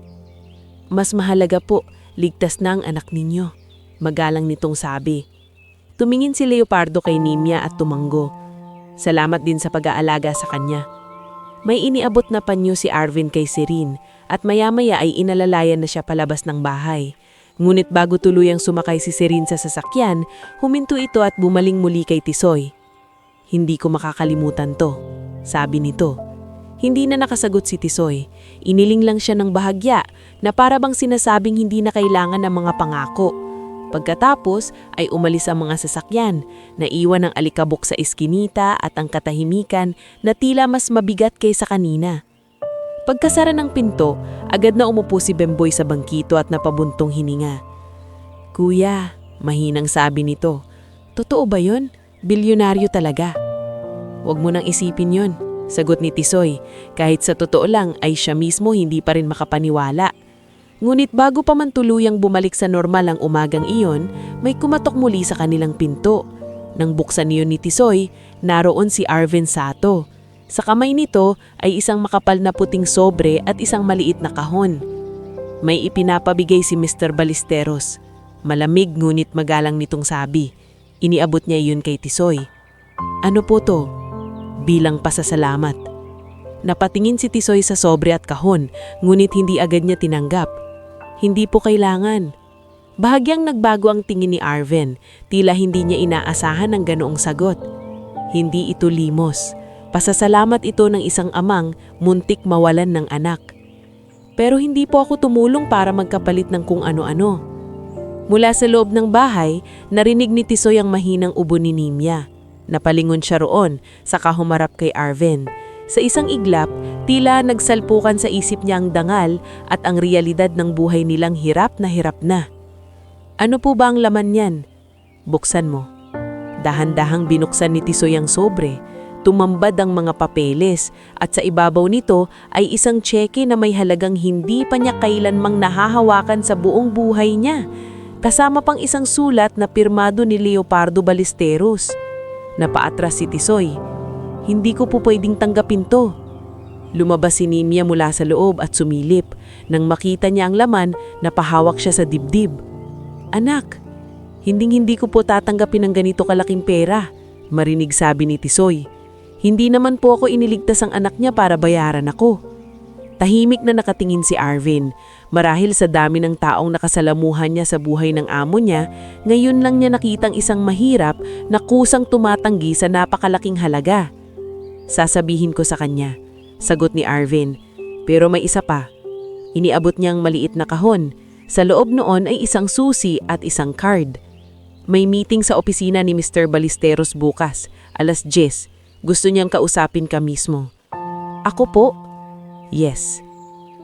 Mas mahalaga po, ligtas na ang anak ninyo. Magalang nitong sabi. Tumingin si Leopardo kay Nimya at tumanggo. Salamat din sa pag-aalaga sa kanya. May iniabot na panyo si Arvin kay Serene at maya-maya ay inalalayan na siya palabas ng bahay. Ngunit bago tuluyang sumakay si Serene sa sasakyan, huminto ito at bumaling muli kay Tisoy. Hindi ko makakalimutan to, sabi nito. Hindi na nakasagot si Tisoy. Iniling lang siya ng bahagya na para bang sinasabing hindi na kailangan ng mga pangako. Pagkatapos ay umalis ang mga sasakyan, naiwan ang alikabok sa eskinita at ang katahimikan na tila mas mabigat kaysa kanina. Pagkasara ng pinto, agad na umupo si Bemboy sa bangkito at napabuntong hininga. Kuya, mahinang sabi nito. Totoo ba yun? Bilyonaryo talaga. Huwag mo nang isipin yun, sagot ni Tisoy. Kahit sa totoo lang ay siya mismo hindi pa rin makapaniwala. Ngunit bago pa man tuluyang bumalik sa normal ang umagang iyon, may kumatok muli sa kanilang pinto. Nang buksan niyon ni Tisoy, naroon si Arvin Sato. Sa kamay nito ay isang makapal na puting sobre at isang maliit na kahon. May ipinapabigay si Mr. Ballesteros. Malamig ngunit magalang nitong sabi. Iniabot niya iyon kay Tisoy. Ano po to? Bilang pasasalamat. Napatingin si Tisoy sa sobre at kahon, ngunit hindi agad niya tinanggap. Hindi po kailangan. Bahagyang nagbago ang tingin ni Arvin, tila hindi niya inaasahan ang ganoong sagot. Hindi ito limos. Pasasalamat ito ng isang amang muntik mawalan ng anak. Pero hindi po ako tumulong para magkapalit ng kung ano-ano. Mula sa loob ng bahay, narinig ni Tisoy ang mahinang ubo ni Nimya. Napalingon siya roon, saka humarap kay Arvin. Sa isang iglap, tila nagsalpukan sa isip niya ang dangal at ang realidad ng buhay nilang hirap na. Ano po ba ang laman niyan? Buksan mo. Dahan-dahang binuksan ni Tisoy ang sobre. Tumambad ang mga papeles at sa ibabaw nito ay isang tseke na may halagang hindi pa niya kailanmang nahahawakan sa buong buhay niya. Kasama pang isang sulat na pirmado ni Leopardo Ballesteros. Napaatras si Tisoy. Hindi ko po pwedeng tanggapin to. Lumabas si Nimya mula sa loob at sumilip. Nang makita niya ang laman, napahawak siya sa dibdib. Anak, hindi ko po tatanggapin ng ganito kalaking pera, marinig sabi ni Tisoy. Hindi naman po ako iniligtas ang anak niya para bayaran ako. Tahimik na nakatingin si Arvin. Marahil sa dami ng taong nakasalamuhan niya sa buhay ng amo niya, ngayon lang niya nakitang isang mahirap na kusang tumatanggi sa napakalaking halaga. Sasabihin ko sa kanya, sagot ni Arvin. Pero may isa pa. Iniabot niya ang maliit na kahon. Sa loob noon ay isang susi at isang card. May meeting sa opisina ni Mr. Ballesteros bukas, 10:00. Gusto niyang kausapin ka mismo. Ako po? Yes.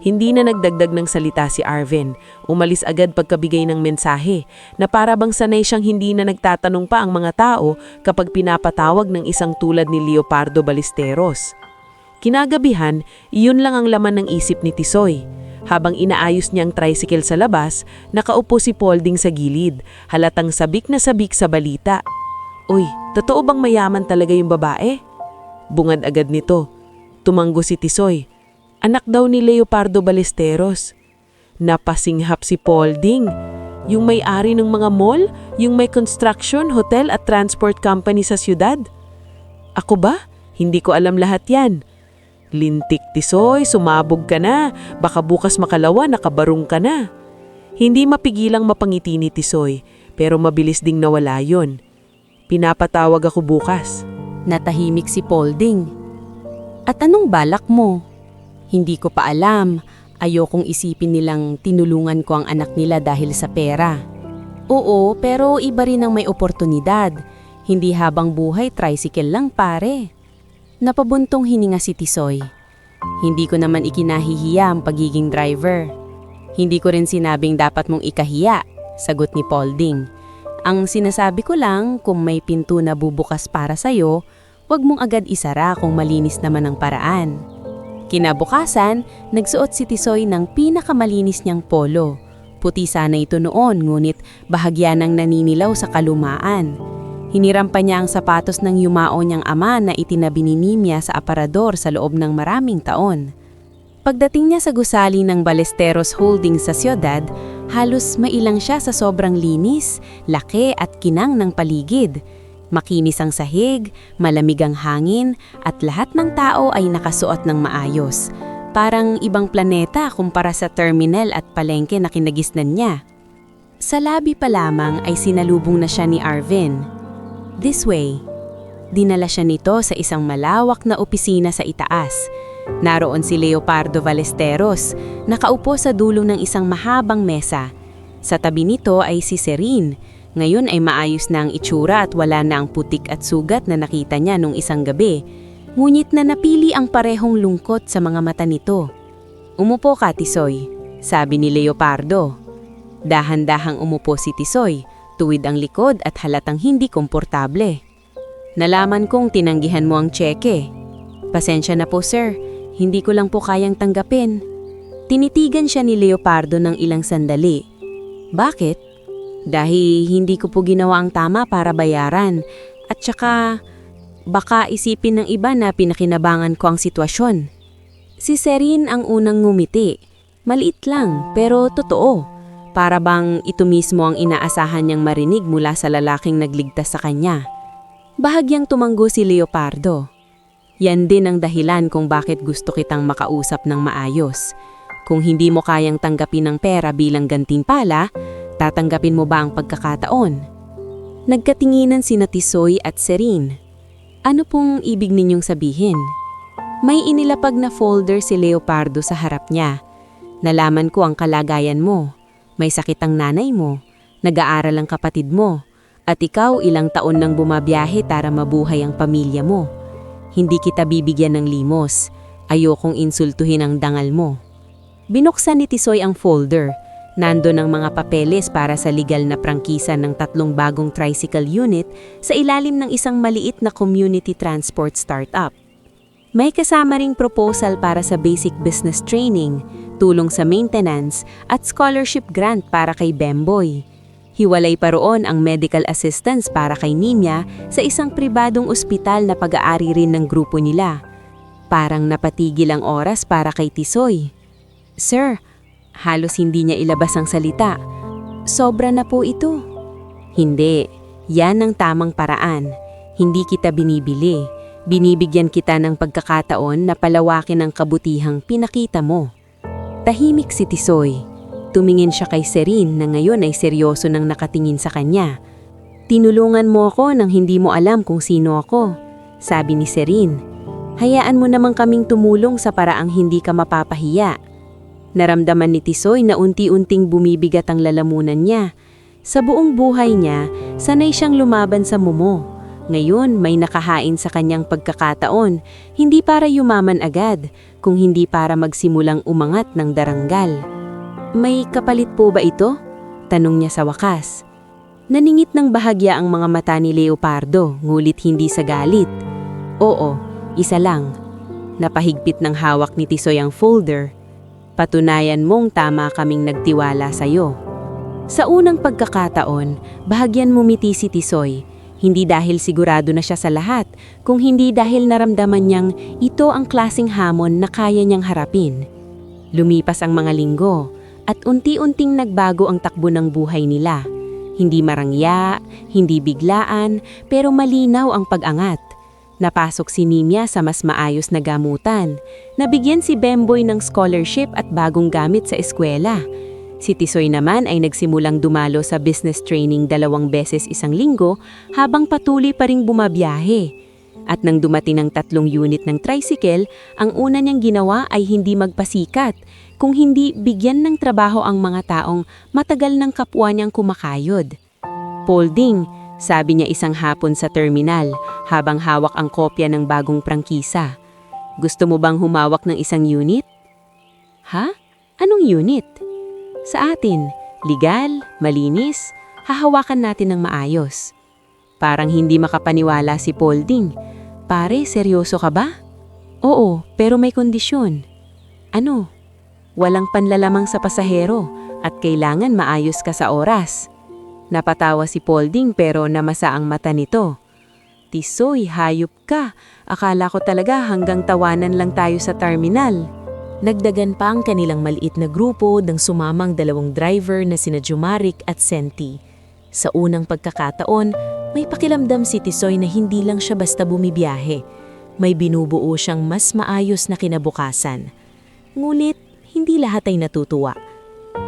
Hindi na nagdagdag ng salita si Arvin. Umalis agad pagkabigay ng mensahe na para bang sanay siyang hindi na nagtatanong pa ang mga tao kapag pinapatawag ng isang tulad ni Leopardo Ballesteros. Kinagabihan, iyon lang ang laman ng isip ni Tisoy. Habang inaayos niya ang tricycle sa labas, nakaupo si Paulding sa gilid, halatang sabik na sabik sa balita. Uy, totoo bang mayaman talaga yung babae? Bungad agad nito. Tumanggo si Tisoy. Anak daw ni Leopardo Ballesteros. Napasinghap si Paulding. Yung may-ari ng mga mall, yung may construction, hotel at transport company sa siyudad. Ako ba? Hindi ko alam lahat yan. Lintik Tisoy, sumabog ka na. Baka bukas makalawa, nakabarong ka na. Hindi mapigilang mapangiti ni Tisoy, pero mabilis ding nawala yon. Pinapatawag ako bukas. Natahimik si Paulding. At anong balak mo? Hindi ko pa alam. Ayokong isipin nilang tinulungan ko ang anak nila dahil sa pera. Oo, pero iba rin ang may oportunidad. Hindi habang buhay tricycle lang pare. Napabuntong hininga si Tisoy. Hindi ko naman ikinahihiya ang pagiging driver. Hindi ko rin sinabing dapat mong ikahiya, sagot ni Paulding. Ang sinasabi ko lang, kung may pinto na bubukas para sa'yo, huwag mong agad isara kung malinis naman ang paraan. Kinabukasan, nagsuot si Tisoy ng pinakamalinis niyang polo. Puti sana ito noon, ngunit bahagya ng naninilaw sa kalumaan. Hiniram pa niya ang sapatos ng yumao niyang ama na itinabi ni Nimia sa aparador sa loob ng maraming taon. Pagdating niya sa gusali ng Ballesteros Holdings sa siyudad, halos mailang siya sa sobrang linis, laki at kinang ng paligid. Makinis ang sahig, malamig ang hangin, at lahat ng tao ay nakasuot ng maayos. Parang ibang planeta kumpara sa terminal at palengke na kinagisnan niya. Sa labi pa lamang ay sinalubong na siya ni Arvin. This way. Dinala siya nito sa isang malawak na opisina sa itaas. Naroon si Leopardo Ballesteros, nakaupo sa dulo ng isang mahabang mesa. Sa tabi nito ay si Serene. Ngayon ay maayos na ang itsura at wala na ang putik at sugat na nakita niya nung isang gabi. Ngunit na napili ang parehong lungkot sa mga mata nito. Umupo ka, Tisoy, sabi ni Leopardo. Dahan-dahang umupo si Tisoy. Tuwid ang likod at halatang hindi komportable. Nalaman kong tinanggihan mo ang tseke. Pasensya na po, sir. Hindi ko lang po kayang tanggapin. Tinitigan siya ni Leopardo ng ilang sandali. Bakit? Dahil hindi ko po ginawa ang tama para bayaran. At saka, baka isipin ng iba na pinakinabangan ko ang sitwasyon. Si Serene ang unang ngumiti. Maliit lang, pero totoo. Para bang ito mismo ang inaasahan niyang marinig mula sa lalaking nagligtas sa kanya. Bahagyang tumanggo si Leopardo. Yan din ang dahilan kung bakit gusto kitang makausap ng maayos. Kung hindi mo kayang tanggapin ng pera bilang gantimpala, tatanggapin mo ba ang pagkakataon? Nagkatinginan sina Tisoy at Serene. Ano pong ibig ninyong sabihin? May inilapag na folder si Leopardo sa harap niya. Nalaman ko ang kalagayan mo. May sakit ang nanay mo, nag-aaral ang kapatid mo, at ikaw ilang taon nang bumabiyahe para mabuhay ang pamilya mo. Hindi kita bibigyan ng limos. Ayokong insultuhin ang dangal mo. Binuksan ni Tisoy ang folder. Nandun ang mga papeles para sa legal na prangkisa ng 3 bagong tricycle unit sa ilalim ng isang maliit na community transport startup. May kasama ring proposal para sa basic business training, tulong sa maintenance, at scholarship grant para kay Bemboy. Hiwalay pa roon ang medical assistance para kay Nimia sa isang pribadong ospital na pag-aari rin ng grupo nila. Parang napatigil ang oras para kay Tisoy. Sir, halos hindi niya ilabas ang salita. Sobra na po ito. Hindi, yan ang tamang paraan. Hindi kita binibili. Binibigyan kita ng pagkakataon na palawakin ang kabutihang pinakita mo. Tahimik si Tisoy. Tumingin siya kay Serene na ngayon ay seryoso nang nakatingin sa kanya. Tinulungan mo ako nang hindi mo alam kung sino ako, sabi ni Serene. Hayaan mo namang kaming tumulong sa paraang hindi ka mapapahiya. Naramdaman ni Tisoy na unti-unting bumibigat ang lalamunan niya. Sa buong buhay niya, sanay siyang lumaban sa mumo. Ngayon, may nakahain sa kanyang pagkakataon, hindi para yumaman agad, kung hindi para magsimulang umangat ng daranggal. May kapalit po ba ito? Tanong niya sa wakas. Naningit ng bahagya ang mga mata ni Leopardo, ngulit hindi sa galit. Oo, isa lang. Napahigpit ng hawak ni Tisoy ang folder. Patunayan mong tama kaming nagtiwala sa'yo. Sa unang pagkakataon, bahagyan mumiti si Tisoy. Hindi dahil sigurado na siya sa lahat, kung hindi dahil naramdaman niyang ito ang klaseng hamon na kaya niyang harapin. Lumipas ang mga linggo, at unti-unting nagbago ang takbo ng buhay nila. Hindi marangya, hindi biglaan, pero malinaw ang pag-angat. Napasok si Nimia sa mas maayos na gamutan. Nabigyan si Bemboy ng scholarship at bagong gamit sa eskwela. Si Tisoy naman ay nagsimulang dumalo sa business training 2 beses isang linggo habang patuloy pa ring bumabiyahe. At nang dumating ang 3 unit ng tricycle, ang una niyang ginawa ay hindi magpasikat, kung hindi bigyan ng trabaho ang mga taong matagal ng kapwa niyang kumakayod. Paulding, Sabi niya isang hapon sa terminal habang hawak ang kopya ng bagong prangkisa. Gusto mo bang humawak ng isang unit? Ha? Anong unit? Sa atin, legal, malinis, hahawakan natin ng maayos. Parang hindi makapaniwala si Polding. Pare, seryoso ka ba? Oo, pero may kondisyon. Ano? Walang panlalamang sa pasahero at kailangan maayos ka sa oras. Napatawa si Polding pero namasa ang mata nito. Tisoy, hayop ka. Akala ko talaga hanggang tawanan lang tayo sa terminal. Nagdagan pa ang kanilang maliit na grupo ng sumamang dalawang driver na sina Jumarik at Senti. Sa unang pagkakataon, may pakiramdam si Tisoy na hindi lang siya basta bumibiyahe. May binubuo siyang mas maayos na kinabukasan. Ngunit, hindi lahat ay natutuwa.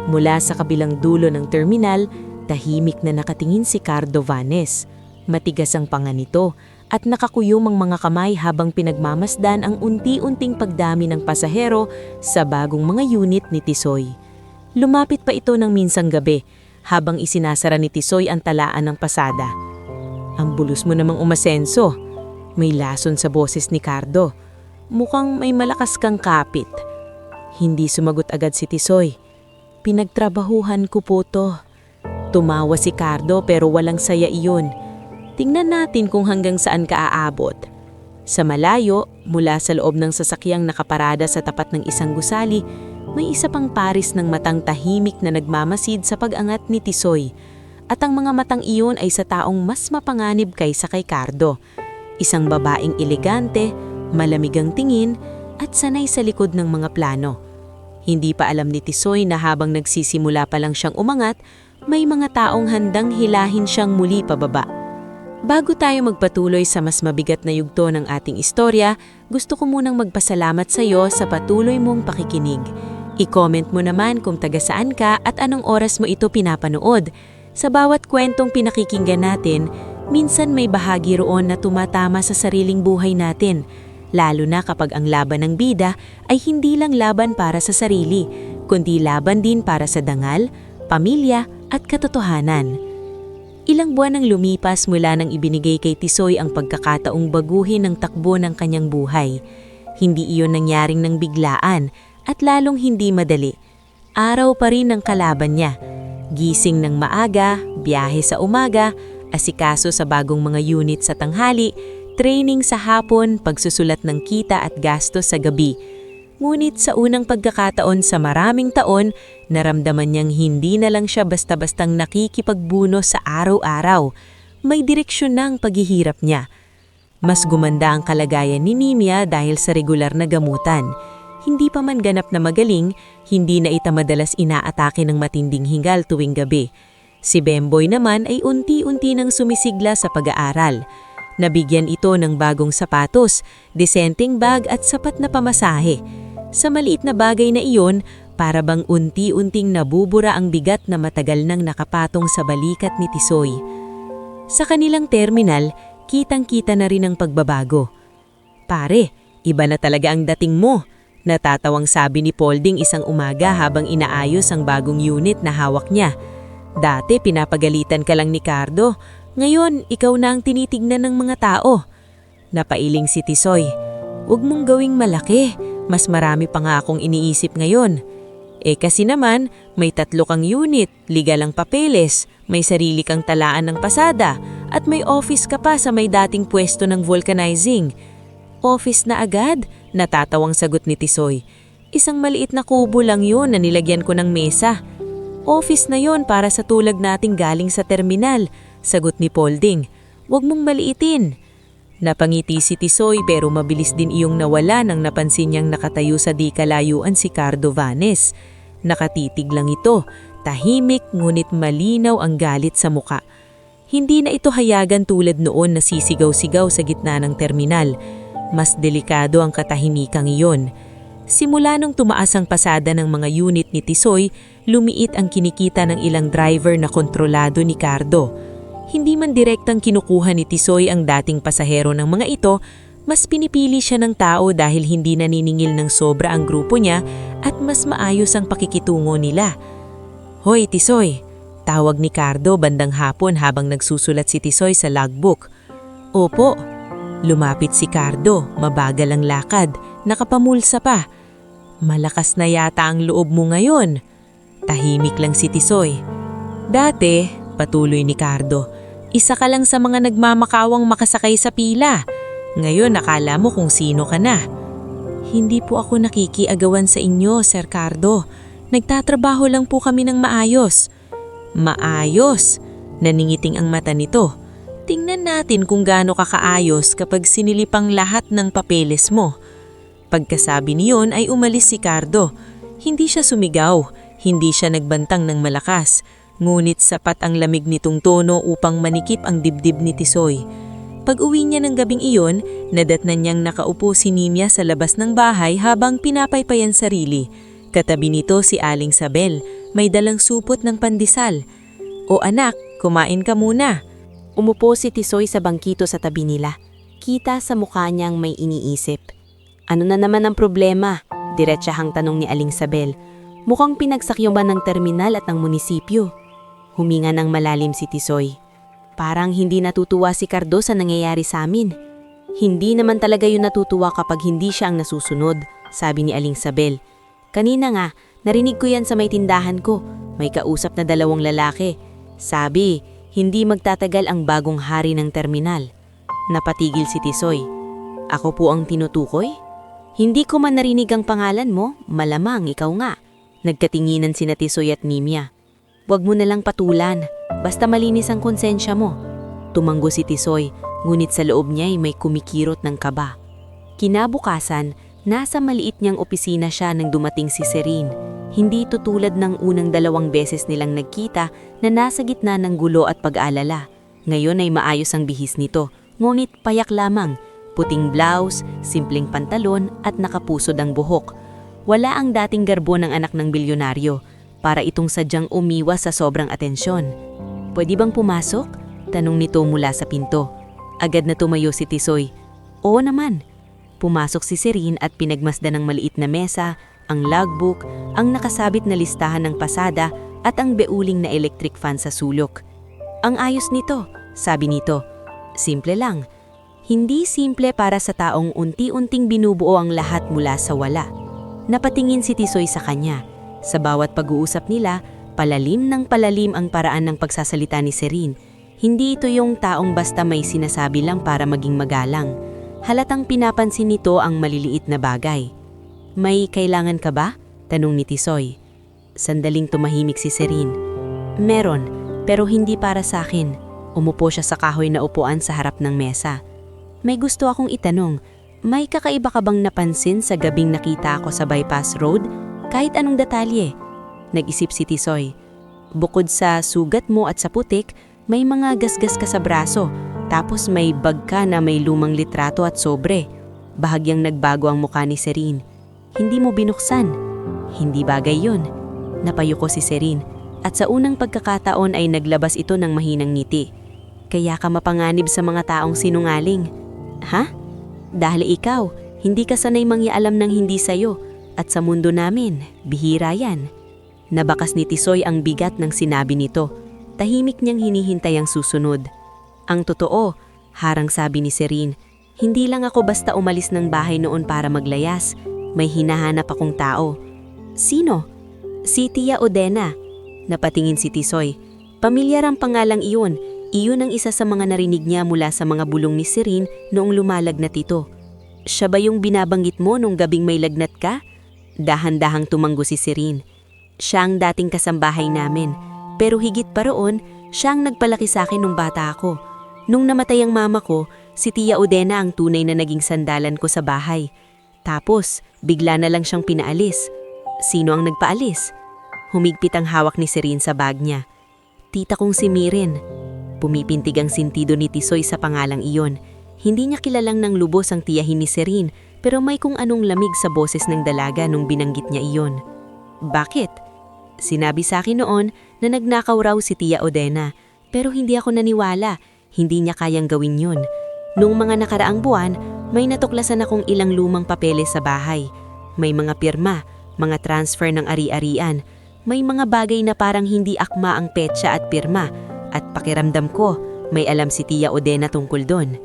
Mula sa kabilang dulo ng terminal, tahimik na nakatingin si Cardo Vanes. Matigas ang panga nito at nakakuyom ang mga kamay habang pinagmamasdan ang unti-unting pagdami ng pasahero sa bagong mga unit ni Tisoy. Lumapit pa ito ng minsang gabi habang isinasara ni Tisoy ang talaan ng pasada. Ang bulos mo namang umasenso. May lason sa boses ni Cardo. Mukhang may malakas kang kapit. Hindi sumagot agad si Tisoy. Pinagtrabahuhan ko po to. Tumawa si Cardo pero walang saya iyon. Tingnan natin kung hanggang saan ka aabot. Sa malayo, mula sa loob ng sasakyang nakaparada sa tapat ng isang gusali, may isa pang paris ng matang tahimik na nagmamasid sa pag-angat ni Tisoy. At ang mga matang iyon ay sa taong mas mapanganib kaysa kay Cardo. Isang babaeng elegante, malamig ang tingin, at sanay sa likod ng mga plano. Hindi pa alam ni Tisoy na habang nagsisimula pa lang siyang umangat, may mga taong handang hilahin siyang muli pababa. Bago tayo magpatuloy sa mas mabigat na yugto ng ating istorya, gusto ko munang magpasalamat sa iyo sa patuloy mong pakikinig. I-comment mo naman kung taga saan ka at anong oras mo ito pinapanood. Sa bawat kwentong pinakikinggan natin, minsan may bahagi roon na tumatama sa sariling buhay natin. Lalo na kapag ang laban ng bida ay hindi lang laban para sa sarili, kundi laban din para sa dangal, pamilya at katotohanan. Ilang buwan ang lumipas mula nang ibinigay kay Tisoy ang pagkakataong baguhin ang takbo ng kanyang buhay. Hindi iyon nangyaring ng biglaan at lalong hindi madali. Araw pa rin ang kalaban niya. Gising ng maaga, biyahe sa umaga, asikaso sa bagong mga unit sa tanghali, training sa hapon, pagsusulat ng kita at gastos sa gabi. Ngunit sa unang pagkakataon sa maraming taon, naramdaman niyang hindi na lang siya basta-bastang nakikipagbuno sa araw-araw. May direksyon na ang paghihirap niya. Mas gumanda ang kalagayan ni Nimia dahil sa regular na gamutan. Hindi pa man ganap na magaling, hindi na ita madalas inaatake ng matinding hingal tuwing gabi. Si Bemboy naman ay unti-unti nang sumisigla sa pag-aaral. Nabigyan ito ng bagong sapatos, disenteng bag at sapat na pamasahe. Sa maliit na bagay na iyon, para bang unti-unting nabubura ang bigat na matagal nang nakapatong sa balikat ni Tisoy. Sa kanilang terminal, kitang-kita na rin ang pagbabago. Pare, iba na talaga ang dating mo. Natatawang sabi ni Polding isang umaga habang inaayos ang bagong unit na hawak niya. Dati pinapagalitan ka lang ni Cardo, ngayon ikaw na ang tinitignan ng mga tao. Napailing si Tisoy. Huwag mong gawing malaki, mas marami pa nga akong iniisip ngayon. Kasi naman, may 3 kang unit, legal ang papeles, may sarili kang talaan ng pasada, at may office ka pa sa may dating pwesto ng vulcanizing. Office na agad? Natatawang sagot ni Tisoy. Isang maliit na kubo lang yun na nilagyan ko ng mesa. Office na yon para sa tulag nating galing sa terminal, sagot ni Polding. Huwag mong maliitin. Napangiti si Tisoy pero mabilis din iyong nawala nang napansin niyang nakatayo sa di kalayuan si Cardo Vanes. Nakatitig lang ito, tahimik ngunit malinaw ang galit sa muka. Hindi na ito hayagan tulad noon na sisigaw-sigaw sa gitna ng terminal. Mas delikado ang katahimikang iyon. Simula nung tumaas ang pasada ng mga unit ni Tisoy, lumiit ang kinikita ng ilang driver na kontrolado ni Cardo. Hindi man direktang kinukuha ni Tisoy ang dating pasahero ng mga ito, mas pinipili siya ng tao dahil hindi naniningil ng sobra ang grupo niya at mas maayos ang pakikitungo nila. Hoy Tisoy, Tawag ni Cardo bandang hapon habang nagsusulat si Tisoy sa logbook. Opo. Lumapit si Cardo, mabagal ang lakad, nakapamulsa pa. Malakas na yata ang loob mo ngayon. Tahimik lang si Tisoy. Dati, patuloy ni Cardo, isa ka lang sa mga nagmamakawang makasakay sa pila. Ngayon nakala mo kung sino ka na. Hindi po ako nakikiagawan sa inyo, Sir Cardo. Nagtatrabaho lang po kami ng maayos. Maayos? Naningiting ang mata nito. Tingnan natin kung gaano ka kaayos kapag sinilipang lahat ng papeles mo. Pagkasabi niyon ay umalis si Cardo. Hindi siya sumigaw, hindi siya nagbantang ng malakas. Ngunit sapat ang lamig nitong tono upang manikip ang dibdib ni Tisoy. Pag-uwi niya ng gabing iyon, nadatnan niyang nakaupo si Nimia sa labas ng bahay habang pinapaypayan sarili. Katabi nito si Aling Sabel, may dalang supot ng pandesal. O anak, kumain ka muna. Umupo si Tisoy sa bangkito sa tabi nila. Kita sa mukha niyang may iniisip. Ano na naman ang problema? Diretsahang tanong ni Aling Sabel. Mukhang pinagsakyoban ng terminal at ng munisipyo. Huminga ng malalim si Tisoy. Parang hindi natutuwa si Cardo sa nangyayari sa amin. Hindi naman talaga yun natutuwa kapag hindi siya ang nasusunod, sabi ni Aling Sabel. Kanina nga, narinig ko yan sa may tindahan ko. May kausap na 2 lalaki. Sabi, hindi magtatagal ang bagong hari ng terminal. Napatigil si Tisoy. Ako po ang tinutukoy? Hindi ko man narinig ang pangalan mo, malamang ikaw nga. Nagkatinginan sina Tisoy at Nimia. Huwag mo nalang patulan, basta malinis ang konsensya mo. Tumanggo si Tisoy, ngunit sa loob niya ay may kumikirot ng kaba. Kinabukasan, nasa maliit niyang opisina siya nang dumating si Serene. Hindi ito tulad ng unang 2 beses nilang nagkita na nasa gitna ng gulo at pag-alala. Ngayon ay maayos ang bihis nito, ngunit payak lamang. Puting blouse, simpleng pantalon at nakapusod ang buhok. Wala ang dating garbo ng anak ng bilyonaryo, para itong sadyang umiwas sa sobrang atensyon. Pwede bang pumasok? Tanong nito mula sa pinto. Agad na tumayo si Tisoy. Oo naman. Pumasok si Serene at pinagmasdan ng maliit na mesa, ang logbook, ang nakasabit na listahan ng pasada at ang beuling na electric fan sa sulok. Ang ayos nito, sabi nito. Simple lang. Hindi simple para sa taong unti-unting binubuo ang lahat mula sa wala. Napatingin si Tisoy sa kanya. Sa bawat pag-uusap nila, palalim ng palalim ang paraan ng pagsasalita ni Serene. Hindi ito yung taong basta may sinasabi lang para maging magalang. Halatang pinapansin nito ang maliliit na bagay. May kailangan ka ba? Tanong ni Tisoy. Sandaling tumahimik si Serene. Meron, pero hindi para sa akin. Umupo siya sa kahoy na upuan sa harap ng mesa. May gusto akong itanong, may kakaiba ka bang napansin sa gabing nakita ako sa bypass road? Kahit anong detalye. Nag-isip si Tisoy. Bukod sa sugat mo at sa putik, may mga gasgas ka sa braso. Tapos may bag ka na may lumang litrato at sobre. Bahagyang nagbago ang mukha ni Serene. Hindi mo binuksan. Hindi bagay yun. Napayuko si Serene. At sa unang pagkakataon ay naglabas ito ng mahinang ngiti. Kaya ka mapanganib sa mga taong sinungaling. Ha? Dahil ikaw, hindi ka sanay mangialam ng hindi sayo. At sa mundo namin, bihira yan. Nabakas ni Tisoy ang bigat ng sinabi nito. Tahimik niyang hinihintay ang susunod. Ang totoo, harang sabi ni Serene, hindi lang ako basta umalis ng bahay noon para maglayas. May hinahanap akong tao. Sino? Si Tia Odena. Napatingin si Tisoy. Pamilyar ang pangalang iyon. Iyon ang isa sa mga narinig niya mula sa mga bulong ni Serene noong lumalagnat ito. Siya ba yung binabanggit mo nung gabing may lagnat ka? Dahan-dahang tumanggo si Serene. Siya ang dating kasambahay namin. Pero higit pa roon, siya ang nagpalaki sa akin nung bata ako. Nung namatay ang mama ko, si Tia Odena ang tunay na naging sandalan ko sa bahay. Tapos, bigla na lang siyang pinaalis. Sino ang nagpaalis? Humigpit ang hawak ni Serene sa bag niya. Tita kong si Mirin. Pumipintig ang sintido ni Tisoy sa pangalang iyon. Hindi niya kilalang ng lubos ang tiyahin ni Serene, pero may kung anong lamig sa boses ng dalaga nung binanggit niya iyon. Bakit? Sinabi sa akin noon na nagnakaw raw si Tia Odena, pero hindi ako naniwala. Hindi niya kayang gawin yun. Noong mga nakaraang buwan, may natuklasan akong ilang lumang papeles sa bahay. May mga pirma, mga transfer ng ari-arian. May mga bagay na parang hindi akma ang petsa at pirma at pakiramdam ko may alam si Tia Odena tungkol doon.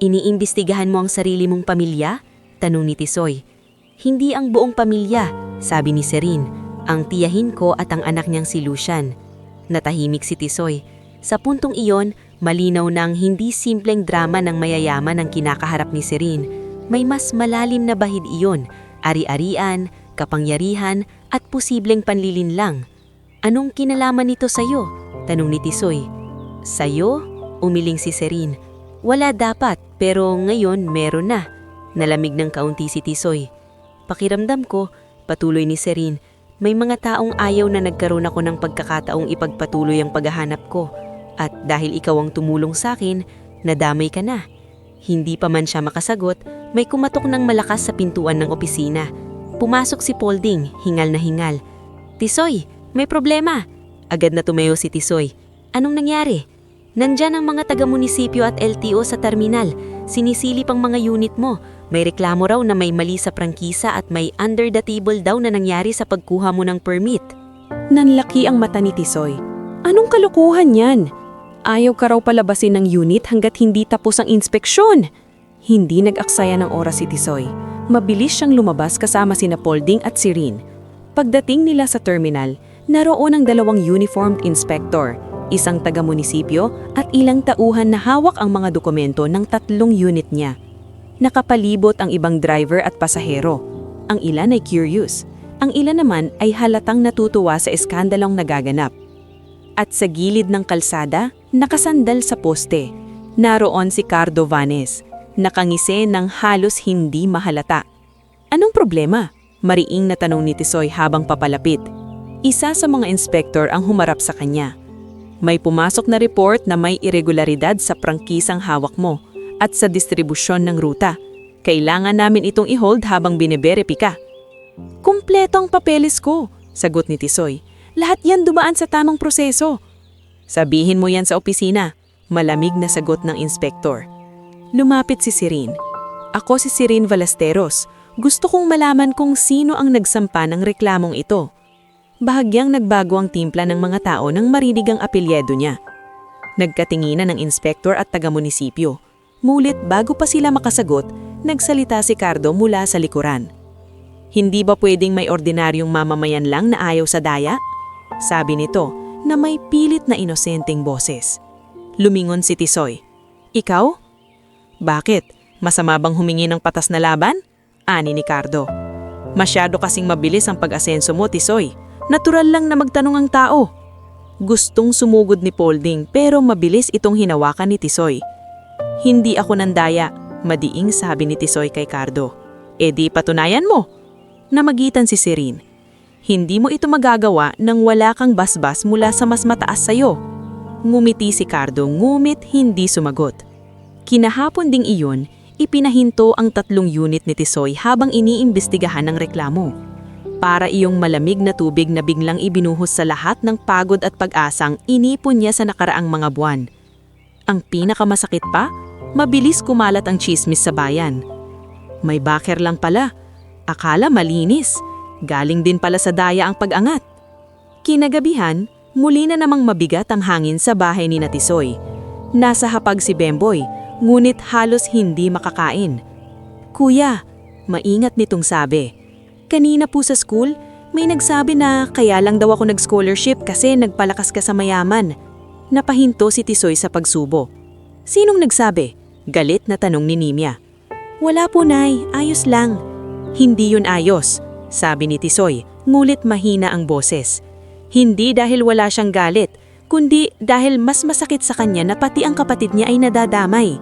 Iniimbestigahan mo ang sarili mong pamilya? Tanong ni Tisoy. Hindi ang buong pamilya, sabi ni Serene. Ang tiyahin ko at ang anak niyang si Lucian. Natahimik si Tisoy. Sa puntong iyon, malinaw na ang hindi simpleng drama ng mayayaman ang kinakaharap ni Serene. May mas malalim na bahid iyon, ari-arian, kapangyarihan at posibleng panlilinlang. Anong kinalaman nito sa'yo? Tanong ni Tisoy. Sa'yo? Umiling si Serene. Wala dapat, pero ngayon meron na. Nalamig ng kaunti si Tisoy. Pakiramdam ko, patuloy ni Serene, may mga taong ayaw na nagkaroon ako ng pagkakataong ipagpatuloy ang paghahanap ko. At dahil ikaw ang tumulong sa akin, nadamay ka na. Hindi pa man siya makasagot, may kumatok ng malakas sa pintuan ng opisina. Pumasok si Paulding, hingal na hingal. Tisoy, may problema. Agad na tumayo si Tisoy. Anong nangyari? Nandyan ang mga taga-munisipyo at LTO sa terminal. Sinisilip ang mga unit mo. May reklamo raw na may mali sa prangkisa at may under the table daw na nangyari sa pagkuha mo ng permit. Nanlaki ang mata ni Tisoy. Anong kalokohan yan? Ayaw ka raw palabasin ng unit hanggat hindi tapos ang inspeksyon. Hindi nag-aksaya ng oras si Tisoy. Mabilis siyang lumabas kasama sina Paulding at Serene. Pagdating nila sa terminal, naroon ang dalawang uniformed inspector, isang taga-munisipyo at ilang tauhan na hawak ang mga dokumento ng 3 unit niya. Nakapalibot ang ibang driver at pasahero. Ang ilan ay curious. Ang ilan naman ay halatang natutuwa sa eskandalong nagaganap. At sa gilid ng kalsada, nakasandal sa poste, naroon si Cardo Vanes, nakangisi ng halos hindi mahalata. Anong problema? Mariing na tanong ni Tisoy habang papalapit. Isa sa mga inspektor ang humarap sa kanya. May pumasok na report na may irregularidad sa prangkisang hawak mo at sa distribusyon ng ruta. Kailangan namin itong i-hold habang bineberipika. Kumpleto ang papeles ko, sagot ni Tisoy. Lahat yan dumaan sa tamang proseso. Sabihin mo yan sa opisina, malamig na sagot ng inspektor. Lumapit si Serene. Ako si Serene Ballesteros. Gusto kong malaman kung sino ang nagsampa ng reklamong ito. Bahagyang nagbago ang timpla ng mga tao nang marinig ang apelyedo niya. Nagkatinginan ng inspektor at taga-munisipyo. Mulit bago pa sila makasagot, nagsalita si Cardo mula sa likuran. Hindi ba pwedeng may ordinaryong mamamayan lang na ayaw sa daya? Sabi nito na may pilit na inosenteng boses. Lumingon si Tisoy. Ikaw? Bakit? Masama bang humingi ng patas na laban? Ani ni Cardo. Masyado kasing mabilis ang pag-asenso mo, Tisoy. Natural lang na magtanong ang tao. Gustong sumugod ni Paulding pero mabilis itong hinawakan ni Tisoy. Hindi ako nandaya, madiing sabi ni Tisoy kay Cardo. E di patunayan mo. Namagitan si Serene. Hindi mo ito magagawa nang wala kang basbas mula sa mas mataas sayo. Ngumiti si Cardo ngumit hindi sumagot. Kinahapon ding iyon, ipinahinto ang 3 unit ni Tisoy habang iniimbestigahan ng reklamo. Para iyong malamig na tubig na biglang ibinuhos sa lahat ng pagod at pag-asang inipon niya sa nakaraang mga buwan. Ang pinakamasakit pa, mabilis kumalat ang tsismis sa bayan. May baker lang pala. Akala malinis. Galing din pala sa daya ang pag-angat. Kinagabihan, muli na namang mabigat ang hangin sa bahay ni Tisoy. Nasa hapag si Bemboy, ngunit halos hindi makakain. Kuya, maingat nitong sabi. Kanina po sa school, may nagsabi na kaya lang daw ako nag-scholarship kasi nagpalakas ka sa mayaman. Napahinto si Tisoy sa pagsubo. Sinong nagsabi? Galit na tanong ni Nimia. Wala po, Nay. Ayos lang. Hindi yun ayos, sabi ni Tisoy, ngulit mahina ang boses. Hindi dahil wala siyang galit, kundi dahil mas masakit sa kanya na pati ang kapatid niya ay nadadamay.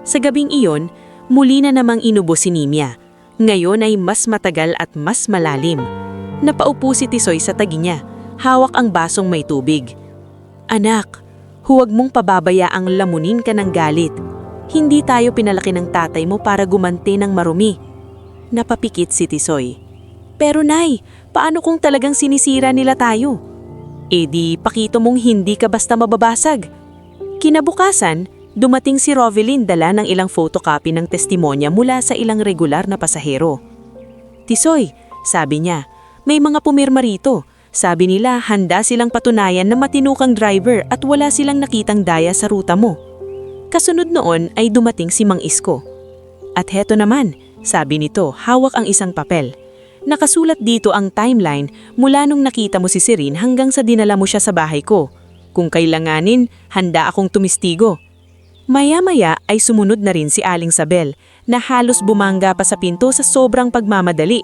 Sa gabing iyon, muli na namang inubo si Nimia. Ngayon ay mas matagal at mas malalim. Napaupo si Tisoy sa tabi niya, hawak ang basong may tubig. Anak, huwag mong pababayaang lamunin ka ng galit. Hindi tayo pinalaki ng tatay mo para gumanti ng marumi. Napapikit si Tisoy. Pero Nay, paano kung talagang sinisira nila tayo? E di pakito mong hindi ka basta mababasag. Kinabukasan, dumating si Rovelyn dala ng ilang photocopy ng testimonya mula sa ilang regular na pasahero. Tisoy, sabi niya, may mga pumirma rito. Sabi nila handa silang patunayan na matinukang driver at wala silang nakitang daya sa ruta mo. Kasunod noon ay dumating si Mang Isko. At heto naman, sabi nito, hawak ang isang papel. Nakasulat dito ang timeline mula nung nakita mo si Serene hanggang sa dinala mo siya sa bahay ko. Kung kailanganin, handa akong tumistigo. Maya-maya ay sumunod na rin si Aling Sabel na halos bumangga pa sa pinto sa sobrang pagmamadali.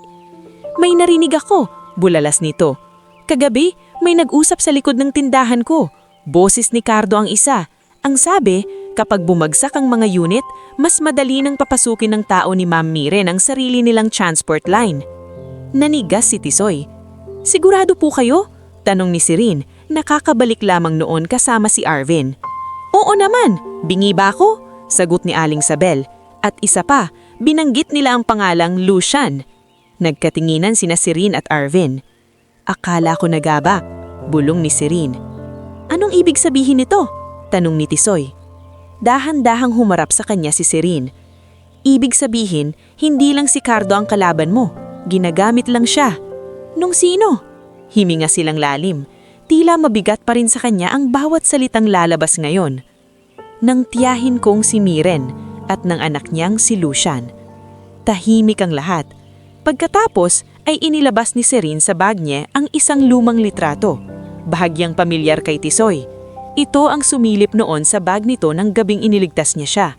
May narinig ako, bulalas nito. Kagabi, may nag-usap sa likod ng tindahan ko. Boses ni Cardo ang isa. Ang sabi, kapag bumagsak ang mga unit, mas madali nang papasukin ng tao ni Ma'am Miren ang sarili nilang transport line. Nanigas si Tisoy. Sigurado po kayo? Tanong ni Serene, nakakabalik lamang noon kasama si Arvin. Oo naman, bingi ba ako? Sagot ni Aling Sabel. At isa pa, binanggit nila ang pangalang Lucian. Nagkatinginan sina Serene at Arvin. Akala ko nagabak, bulong ni Serene. Anong ibig sabihin nito? Tanong ni Tisoy. Dahan-dahang humarap sa kanya si Serene. Ibig sabihin, hindi lang si Cardo ang kalaban mo. Ginagamit lang siya. Nung sino? Himinga silang lalim. Tila mabigat pa rin sa kanya ang bawat salitang lalabas ngayon. Nang tiyahin kong si Miren at ng anak niyang si Lucian. Tahimik ang lahat. Pagkatapos ay inilabas ni Serene sa bag niya ang isang lumang litrato. Bahagyang pamilyar kay Tisoy. Ito ang sumilip noon sa bag nito nang gabing iniligtas niya siya.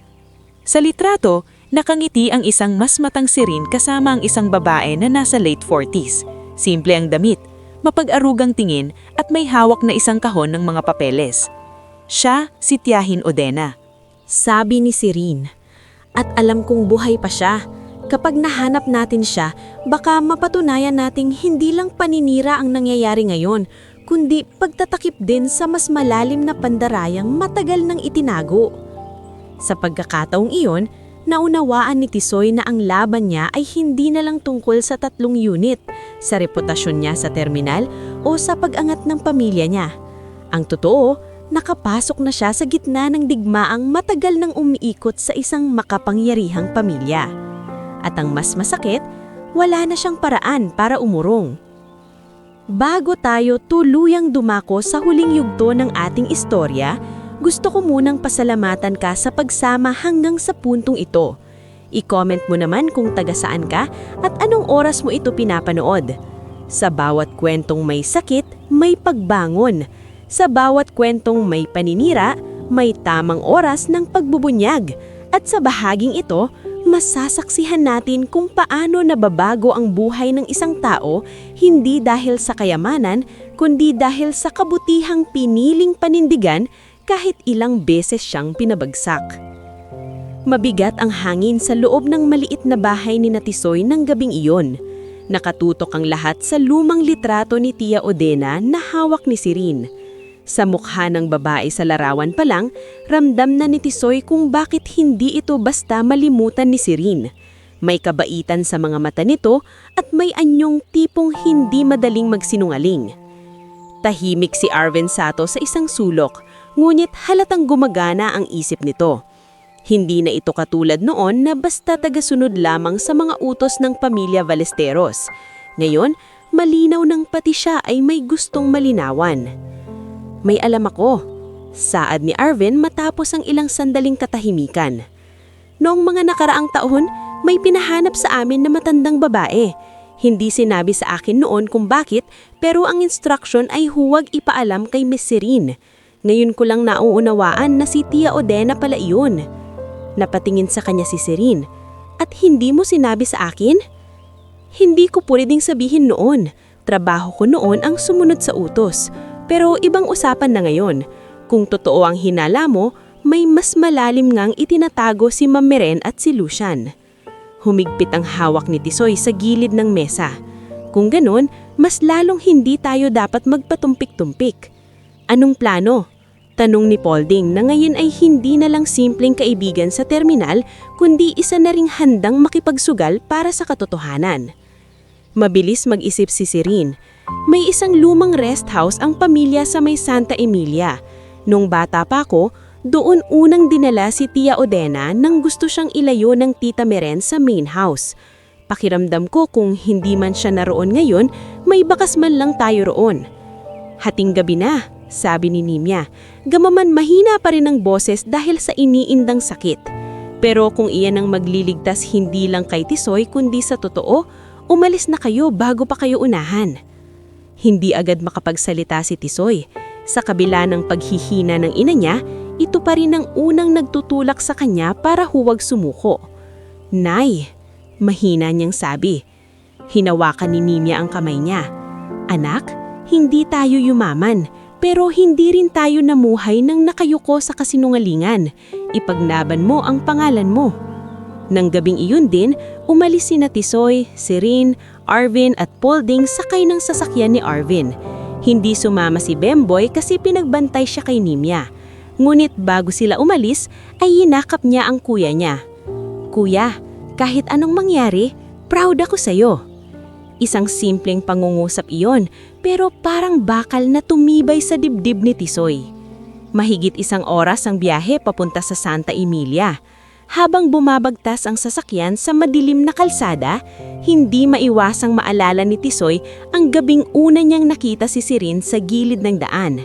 Sa litrato, nakangiti ang isang mas matang Serene kasama ang isang babae na nasa late 40s. Simple ang damit, mapag-arugang tingin at may hawak na isang kahon ng mga papeles. Siya si Tiyahin Odena. Sabi ni Serene. At alam kong buhay pa siya. Kapag nahanap natin siya, baka mapatunayan nating hindi lang paninira ang nangyayari ngayon, kundi pagtatakip din sa mas malalim na pandarayang matagal nang itinago. Sa pagkakataong iyon, naunawaan ni Tisoy na ang laban niya ay hindi na lang tungkol sa 3 unit, sa reputasyon niya sa terminal o sa pag-angat ng pamilya niya. Ang totoo, nakapasok na siya sa gitna ng digmaang matagal nang umiikot sa isang makapangyarihang pamilya. At ang mas masakit, wala na siyang paraan para umurong. Bago tayo tuluyang dumako sa huling yugto ng ating istorya, gusto ko munang pasalamatan ka sa pagsama hanggang sa puntong ito. I-comment mo naman kung taga saan ka at anong oras mo ito pinapanood. Sa bawat kwentong may sakit, may pagbangon. Sa bawat kwentong may paninira, may tamang oras ng pagbubunyag. At sa bahaging ito, masasaksihan natin kung paano nababago ang buhay ng isang tao hindi dahil sa kayamanan, kundi dahil sa kabutihang piniling panindigan kahit ilang beses siyang pinabagsak. Mabigat ang hangin sa loob ng maliit na bahay ni Tisoy ng gabing iyon. Nakatutok ang lahat sa lumang litrato ni Tia Odena na hawak ni Serene. Sa mukha ng babae sa larawan pa lang, ramdam na ni Tisoy kung bakit hindi ito basta malimutan ni Serene. May kabaitan sa mga mata nito at may anyong tipong hindi madaling magsinungaling. Tahimik si Arvin Sato sa isang sulok, ngunit halatang gumagana ang isip nito. Hindi na ito katulad noon na basta tagasunod lamang sa mga utos ng pamilya Ballesteros. Ngayon, malinaw ng pati siya ay may gustong malinawan. May alam ako, saad ni Arvin matapos ang ilang sandaling katahimikan. Noong mga nakaraang taon, may pinahanap sa amin na matandang babae. Hindi sinabi sa akin noon kung bakit, pero ang instruction ay huwag ipaalam kay Miss Serene. Ngayon ko lang nauunawaan na si Tia Odena pala iyon. Napatingin sa kanya si Serene. At hindi mo sinabi sa akin? Hindi ko pwedeng sabihin noon. Trabaho ko noon ang sumunod sa utos. Pero ibang usapan na ngayon. Kung totoo ang hinala mo, may mas malalim ngang itinatago si Ma'am Miren at si Lucian. Humigpit ang hawak ni Tisoy sa gilid ng mesa. Kung ganun, mas lalong hindi tayo dapat magpatumpik-tumpik. Anong plano? Tanong ni Paulding na ngayon ay hindi na lang simpleng kaibigan sa terminal, kundi isa na ring handang makipagsugal para sa katotohanan. Mabilis mag-isip si Serene. May isang lumang rest house ang pamilya sa may Santa Emilia. Nung bata pa ako, doon unang dinala si Tia Odena nang gusto siyang ilayo ng Tita Miren sa main house. Pakiramdam ko kung hindi man siya naroon ngayon, may bakas man lang tayo roon. Hating gabi na, sabi ni Nimya. Gamaman mahina pa rin ang boses dahil sa iniindang sakit. Pero kung iyan ang magliligtas hindi lang kay Tisoy kundi sa totoo, umalis na kayo bago pa kayo unahan. Hindi agad makapagsalita si Tisoy. Sa kabila ng paghihina ng ina niya, ito pa rin ang unang nagtutulak sa kanya para huwag sumuko. Nay, mahina niyang sabi. Hinawakan ni Nimya ang kamay niya. Anak, hindi tayo yumaman, pero hindi rin tayo namuhay nang nakayuko sa kasinungalingan. Ipaglaban mo ang pangalan mo. Nang gabing iyon din, umalis sina Tisoy, Sirin, Arvin at Polding sakay ng sasakyan ni Arvin. Hindi sumama si Bemboy kasi pinagbantay siya kay Nimya. Ngunit bago sila umalis, ay hinakap niya ang kuya niya. Kuya, kahit anong mangyari, proud ako sa'yo. Isang simpleng pangungusap iyon, pero parang bakal na tumibay sa dibdib ni Tisoy. Mahigit 1 oras ang biyahe papunta sa Santa Emilia. Habang bumabagtas ang sasakyan sa madilim na kalsada, hindi maiwasang maalala ni Tisoy ang gabing una niyang nakita si Sirin sa gilid ng daan.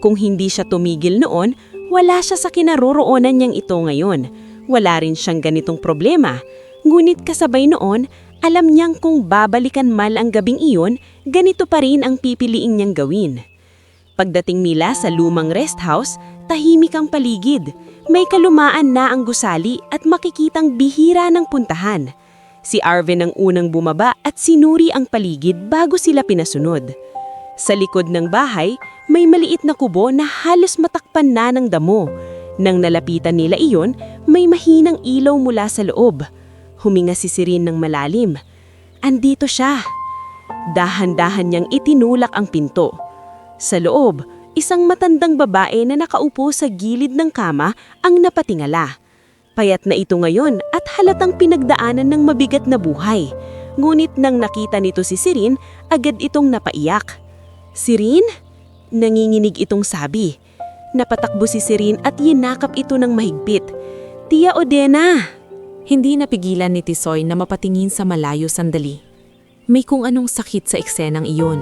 Kung hindi siya tumigil noon, wala siya sa kinaroroonan niyang ito ngayon. Wala rin siyang ganitong problema. Ngunit kasabay noon, alam niyang kung babalikan man ang gabing iyon, ganito pa rin ang pipiliing niyang gawin. Pagdating nila sa lumang rest house, tahimik ang paligid. May kalumaan na ang gusali at makikitang bihira ng puntahan. Si Arvin ang unang bumaba at sinuri ang paligid bago sila pinasunod. Sa likod ng bahay, may maliit na kubo na halos matakpan na ng damo. Nang nalapitan nila iyon, may mahinang ilaw mula sa loob. Huminga si Sirin ng malalim. Andito siya. Dahan-dahan niyang itinulak ang pinto. Sa loob, isang matandang babae na nakaupo sa gilid ng kama ang napatingala. Payat na ito ngayon at halatang pinagdaanan ng mabigat na buhay. Ngunit nang nakita nito si Sirin, agad itong napaiyak. Sirin? Nanginginig itong sabi. Napatakbo si Sirin at yinakap ito ng mahigpit. Tia Odena! Hindi napigilan ni Tisoy na mapatingin sa malayo sandali. May kung anong sakit sa eksenang iyon.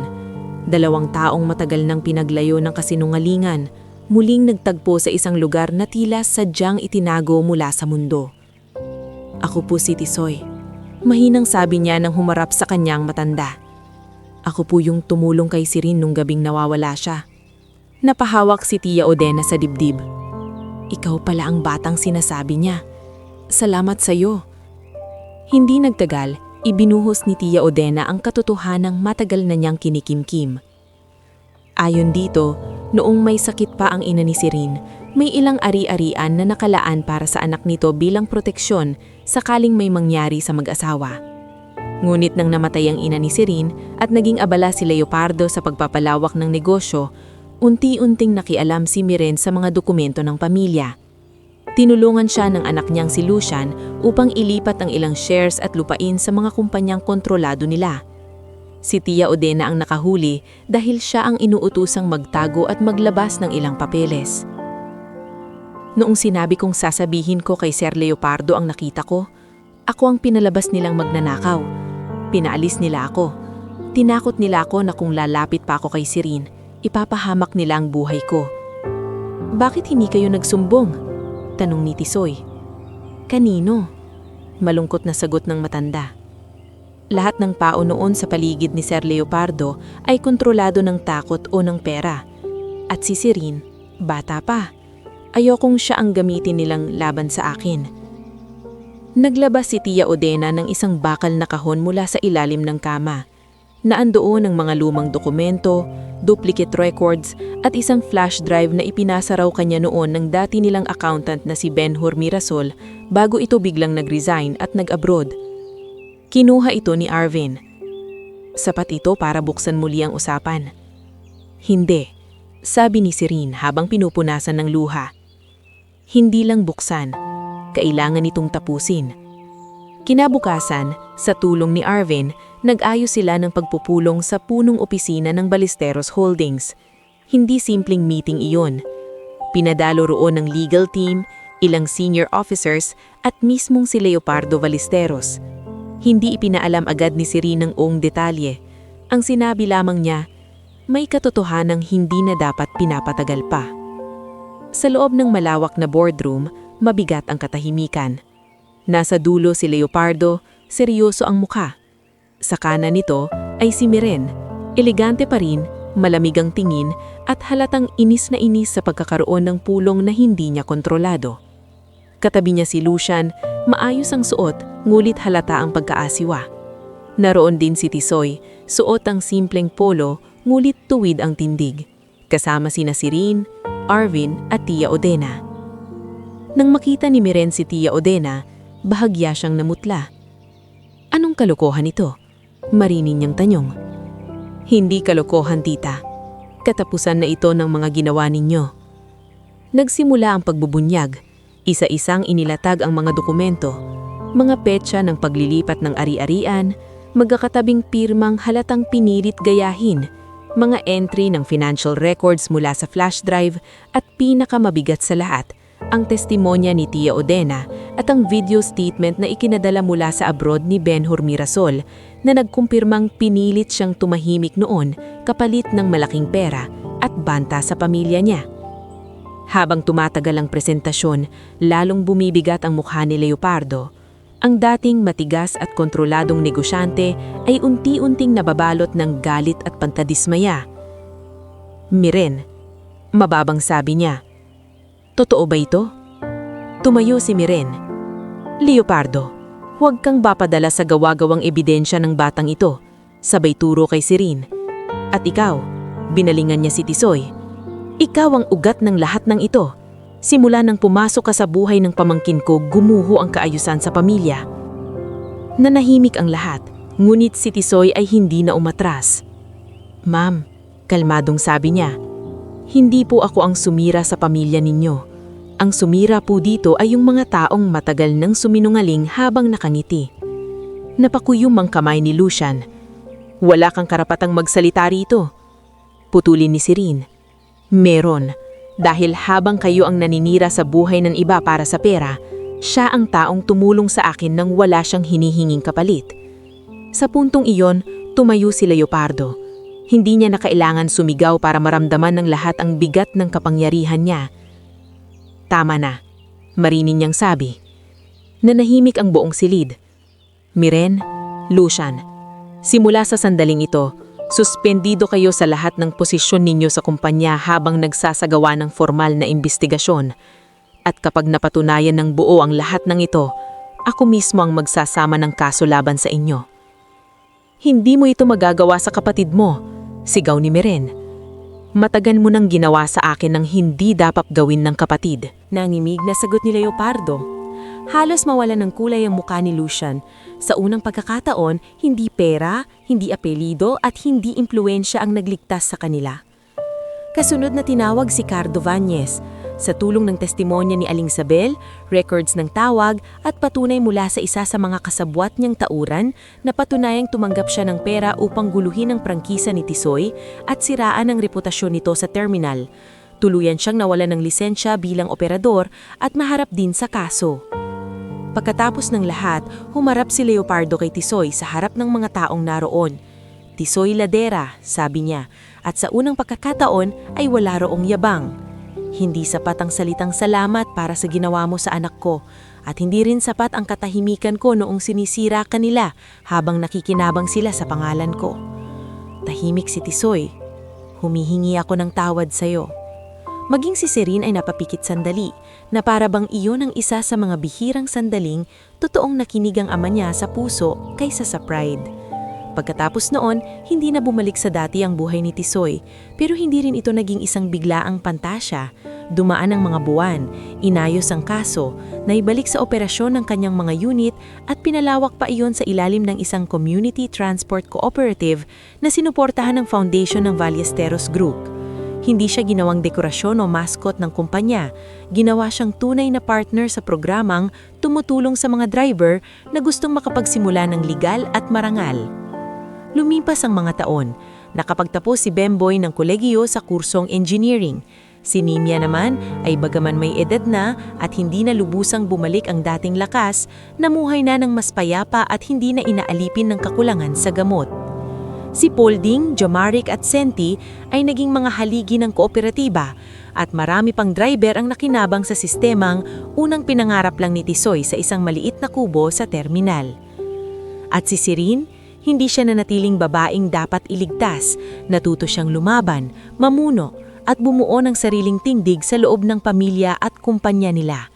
2 taong matagal nang pinaglayo ng kasinungalingan, muling nagtagpo sa isang lugar na tila sadyang itinago mula sa mundo. Ako po si Tisoy. Mahinang sabi niya nang humarap sa kanyang matanda. Ako po yung tumulong kay Sirin nung gabing nawawala siya. Napahawak si Tia Odena sa dibdib. Ikaw pala ang batang sinasabi niya. Salamat sa iyo. Hindi nagtagal, ibinuhos ni Tia Odena ang katotohanang matagal na niyang kinikimkim. Ayon dito, noong may sakit pa ang ina ni Sirin, may ilang ari-arian na nakalaan para sa anak nito bilang proteksyon sakaling may mangyari sa mag-asawa. Ngunit nang namatay ang ina ni Sirin at naging abala si Leopardo sa pagpapalawak ng negosyo, unti-unting nakialam si Miren sa mga dokumento ng pamilya. Tinulungan siya ng anak niyang si Lucian upang ilipat ang ilang shares at lupain sa mga kumpanyang kontrolado nila. Si Tia Odena ang nakahuli dahil siya ang inuutusang magtago at maglabas ng ilang papeles. Noong sinabi kong sasabihin ko kay Sir Leopardo ang nakita ko, ako ang pinalabas nilang magnanakaw. Pinaalis nila ako. Tinakot nila ako na kung lalapit pa ako kay Sirin, ipapahamak nila ang buhay ko. Bakit hindi kayo nagsumbong? Tanong ni Tisoy. Kanino? Malungkot na sagot ng matanda. Lahat ng tao noon sa paligid ni Sir Leopardo ay kontrolado ng takot o ng pera. At si Sirin, bata pa. Ayokong siya ang gamitin nilang laban sa akin. Naglabas si Tia Odena ng isang bakal na kahon mula sa ilalim ng kama. Naandoon ang mga lumang dokumento, duplicate records at isang flash drive na ipinasa raw kanya noon ng dati nilang accountant na si Ben-Hur Mirasol bago ito biglang nag-resign at nag-abroad. Kinuha ito ni Arvin. Sapat ito para buksan muli ang usapan. Hindi, sabi ni Sirin habang pinupunasan ng luha. Hindi lang buksan, kailangan itong tapusin. Kinabukasan, sa tulong ni Arvin, nag-ayos sila ng pagpupulong sa punong opisina ng Ballesteros Holdings. Hindi simpleng meeting iyon. Pinadalo roon ng legal team, ilang senior officers at mismong si Leopardo Ballesteros. Hindi ipinaalam agad ni Serene ang buong detalye. Ang sinabi lamang niya, may katotohanang hindi na dapat pinapatagal pa. Sa loob ng malawak na boardroom, mabigat ang katahimikan. Nasa dulo si Leopardo, seryoso ang mukha. Sa kanan nito ay si Miren, elegante pa rin, malamig ang tingin at halatang inis na inis sa pagkakaroon ng pulong na hindi niya kontrolado. Katabi niya si Lucian, maayos ang suot, ngulit halata ang pagkaasiwa. Naroon din si Tisoy, suot ang simpleng polo, ngulit tuwid ang tindig. Kasama sina Serene, Arvin at Tia Odena. Nang makita ni Miren si Tia Odena, bahagya siyang namutla. Anong kalokohan ito? Marinin niyang tanong. Hindi kalokohan, tita. Katapusan na ito ng mga ginawa ninyo. Nagsimula ang pagbubunyag. Isa-isang inilatag ang mga dokumento, mga petsa ng paglilipat ng ari-arian, magkakatabing pirmang halatang pinilit gayahin, mga entry ng financial records mula sa flash drive at pinakamabigat sa lahat, ang testimonya ni Tia Odena at ang video statement na ikinadala mula sa abroad ni Benhur Mirasol na nagkumpirmang pinilit siyang tumahimik noon kapalit ng malaking pera at banta sa pamilya niya. Habang tumatagal ang presentasyon, lalong bumibigat ang mukha ni Leopardo. Ang dating matigas at kontroladong negosyante ay unti-unting nababalot ng galit at pantadismaya. Miren, mababang sabi niya. Totoo ba ito? Tumayo si Miren. Leopardo, huwag kang bapadala sa gawa-gawang ebidensya ng batang ito, sabay turo kay Serene. At ikaw, binalingan niya si Tisoy. Ikaw ang ugat ng lahat ng ito. Simula nang pumasok ka sa buhay ng pamangkin ko, gumuho ang kaayusan sa pamilya. Nanahimik ang lahat, ngunit si Tisoy ay hindi na umatras. Ma'am, kalmadong sabi niya, hindi po ako ang sumira sa pamilya ninyo. Ang sumira po dito ay yung mga taong matagal nang suminungaling habang nakangiti. Napakuyom ang kamay ni Lucian. Wala kang karapatang magsalita rito. Putulin ni Serene. Meron. Dahil habang kayo ang naninira sa buhay ng iba para sa pera, siya ang taong tumulong sa akin nang wala siyang hinihinging kapalit. Sa puntong iyon, tumayo si Leopardo. Hindi niya na kailangan sumigaw para maramdaman ng lahat ang bigat ng kapangyarihan niya. Tama na, marinin niyang sabi. Nanahimik ang buong silid. Miren, Lucian, simula sa sandaling ito, suspendido kayo sa lahat ng posisyon ninyo sa kumpanya habang nagsasagawa ng formal na imbestigasyon. At kapag napatunayan ng buo ang lahat ng ito, ako mismo ang magsasama ng kaso laban sa inyo. Hindi mo ito magagawa sa kapatid mo, sigaw ni Miren. Matagal mo nang ginawa sa akin ng hindi dapat gawin ng kapatid. Nangimig na sagot ni Leopardo. Halos mawala ng kulay ang mukha ni Lucian. Sa unang pagkakataon, hindi pera, hindi apelido at hindi impluensya ang nagligtas sa kanila. Kasunod na tinawag si Cardo Vanyes. Sa tulong ng testimonya ni Aling Sabel, records ng tawag at patunay mula sa isa sa mga kasabwat niyang tauran na patunayang tumanggap siya ng pera upang guluhin ang prangkisa ni Tisoy at siraan ang reputasyon nito sa terminal. Tuluyan siyang nawalan ng lisensya bilang operador at maharap din sa kaso. Pagkatapos ng lahat, humarap si Leopardo kay Tisoy sa harap ng mga taong naroon. Tisoy Ladera, sabi niya, at sa unang pagkakataon ay wala roong yabang. Hindi sapat ang salitang salamat para sa ginawa mo sa anak ko at hindi rin sapat ang katahimikan ko noong sinisira kanila habang nakikinabang sila sa pangalan ko. Tahimik si Tisoy. Humihingi ako ng tawad sa'yo. Maging si Serene ay napapikit sandali na para bang iyon ang isa sa mga bihirang sandaling totoong nakinig ang ama niya sa puso kaysa sa pride. Pagkatapos noon, hindi na bumalik sa dati ang buhay ni Tisoy, pero hindi rin ito naging isang biglaang pantasya. Dumaan ang mga buwan, inayos ang kaso, naibalik sa operasyon ng kanyang mga unit at pinalawak pa iyon sa ilalim ng isang community transport cooperative na sinuportahan ng foundation ng Ballesteros Group. Hindi siya ginawang dekorasyon o mascot ng kumpanya, ginawa siyang tunay na partner sa programang tumutulong sa mga driver na gustong makapagsimula ng legal at marangal. Lumipas ang mga taon, nakapagtapos si Bemboy ng kolehiyo sa kursong engineering. Si Nimia naman ay bagaman may edad na at hindi na lubusang bumalik ang dating lakas, namuhay na ng mas payapa at hindi na inaalipin ng kakulangan sa gamot. Si Polding, Jomaric at Senti ay naging mga haligi ng kooperatiba at marami pang driver ang nakinabang sa sistemang unang pinangarap lang ni Tisoy sa isang maliit na kubo sa terminal. At si Sirin, hindi siya nanatiling babaeng dapat iligtas, natuto siyang lumaban, mamuno, at bumuo ng sariling tindig sa loob ng pamilya at kumpanya nila.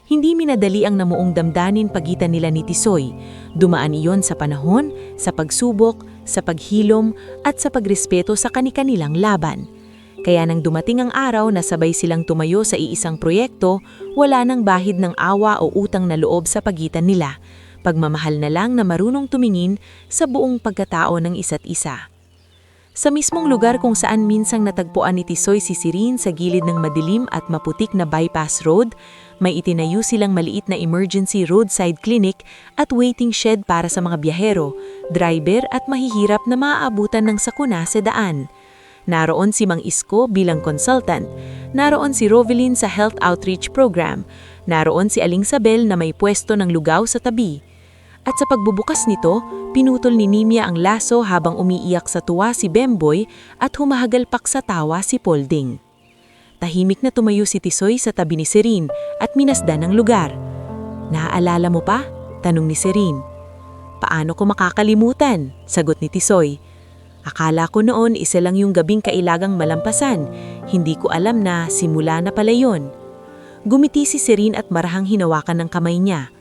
Hindi minadali ang namuong damdamin pagitan nila ni Tisoy. Dumaan iyon sa panahon, sa pagsubok, sa paghilom, at sa pagrespeto sa kani-kanilang laban. Kaya nang dumating ang araw na sabay silang tumayo sa iisang proyekto, wala nang bahid ng awa o utang na loob sa pagitan nila. Pagmamahal na lang na marunong tumingin sa buong pagkatao ng isa't isa. Sa mismong lugar kung saan minsang natagpuan ni Tisoy si Sirin sa gilid ng madilim at maputik na bypass road, may itinayo silang maliit na emergency roadside clinic at waiting shed para sa mga biyahero, driver at mahihirap na maaabutan ng sakuna sa daan. Naroon si Mang Isko bilang consultant, naroon si Rovelyn sa health outreach program, naroon si Aling Sabel na may pwesto ng lugaw sa tabi. At sa pagbubukas nito, pinutol ni Nimia ang laso habang umiiyak sa tuwa si Bemboy at humahagalpak sa tawa si Polding. Tahimik na tumayo si Tisoy sa tabi ni Sirin at minasdan ang lugar. "Naaalala mo pa?" tanong ni Sirin. "Paano ko makakalimutan?" sagot ni Tisoy. "Akala ko noon isa lang yung gabing kailagang malampasan. Hindi ko alam na simula na pala yun." Gumiti si Sirin at marahang hinawakan ng kamay niya.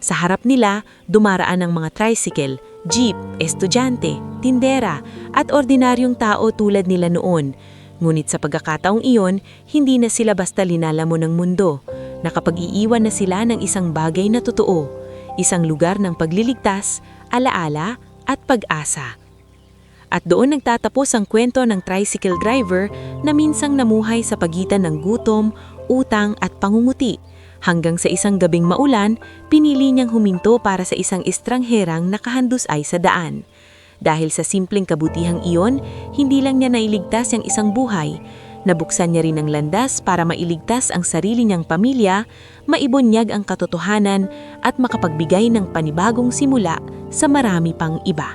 Sa harap nila, dumaraan ang mga tricycle, jeep, estudyante, tindera, at ordinaryong tao tulad nila noon. Ngunit sa pagkakataong iyon, hindi na sila basta linalamo ng mundo. Nakapag-iiwan na sila ng isang bagay na totoo, isang lugar ng pagliligtas, alaala, at pag-asa. At doon nagtatapos ang kwento ng tricycle driver na minsang namuhay sa pagitan ng gutom, utang at pangunguti. Hanggang sa isang gabing maulan, pinili niyang huminto para sa isang estrangherang nakahandusay sa daan. Dahil sa simpleng kabutihang iyon, hindi lang niya nailigtas ang isang buhay. Nabuksan niya rin ang landas para mailigtas ang sarili niyang pamilya, maibunyag ang katotohanan at makapagbigay ng panibagong simula sa marami pang iba.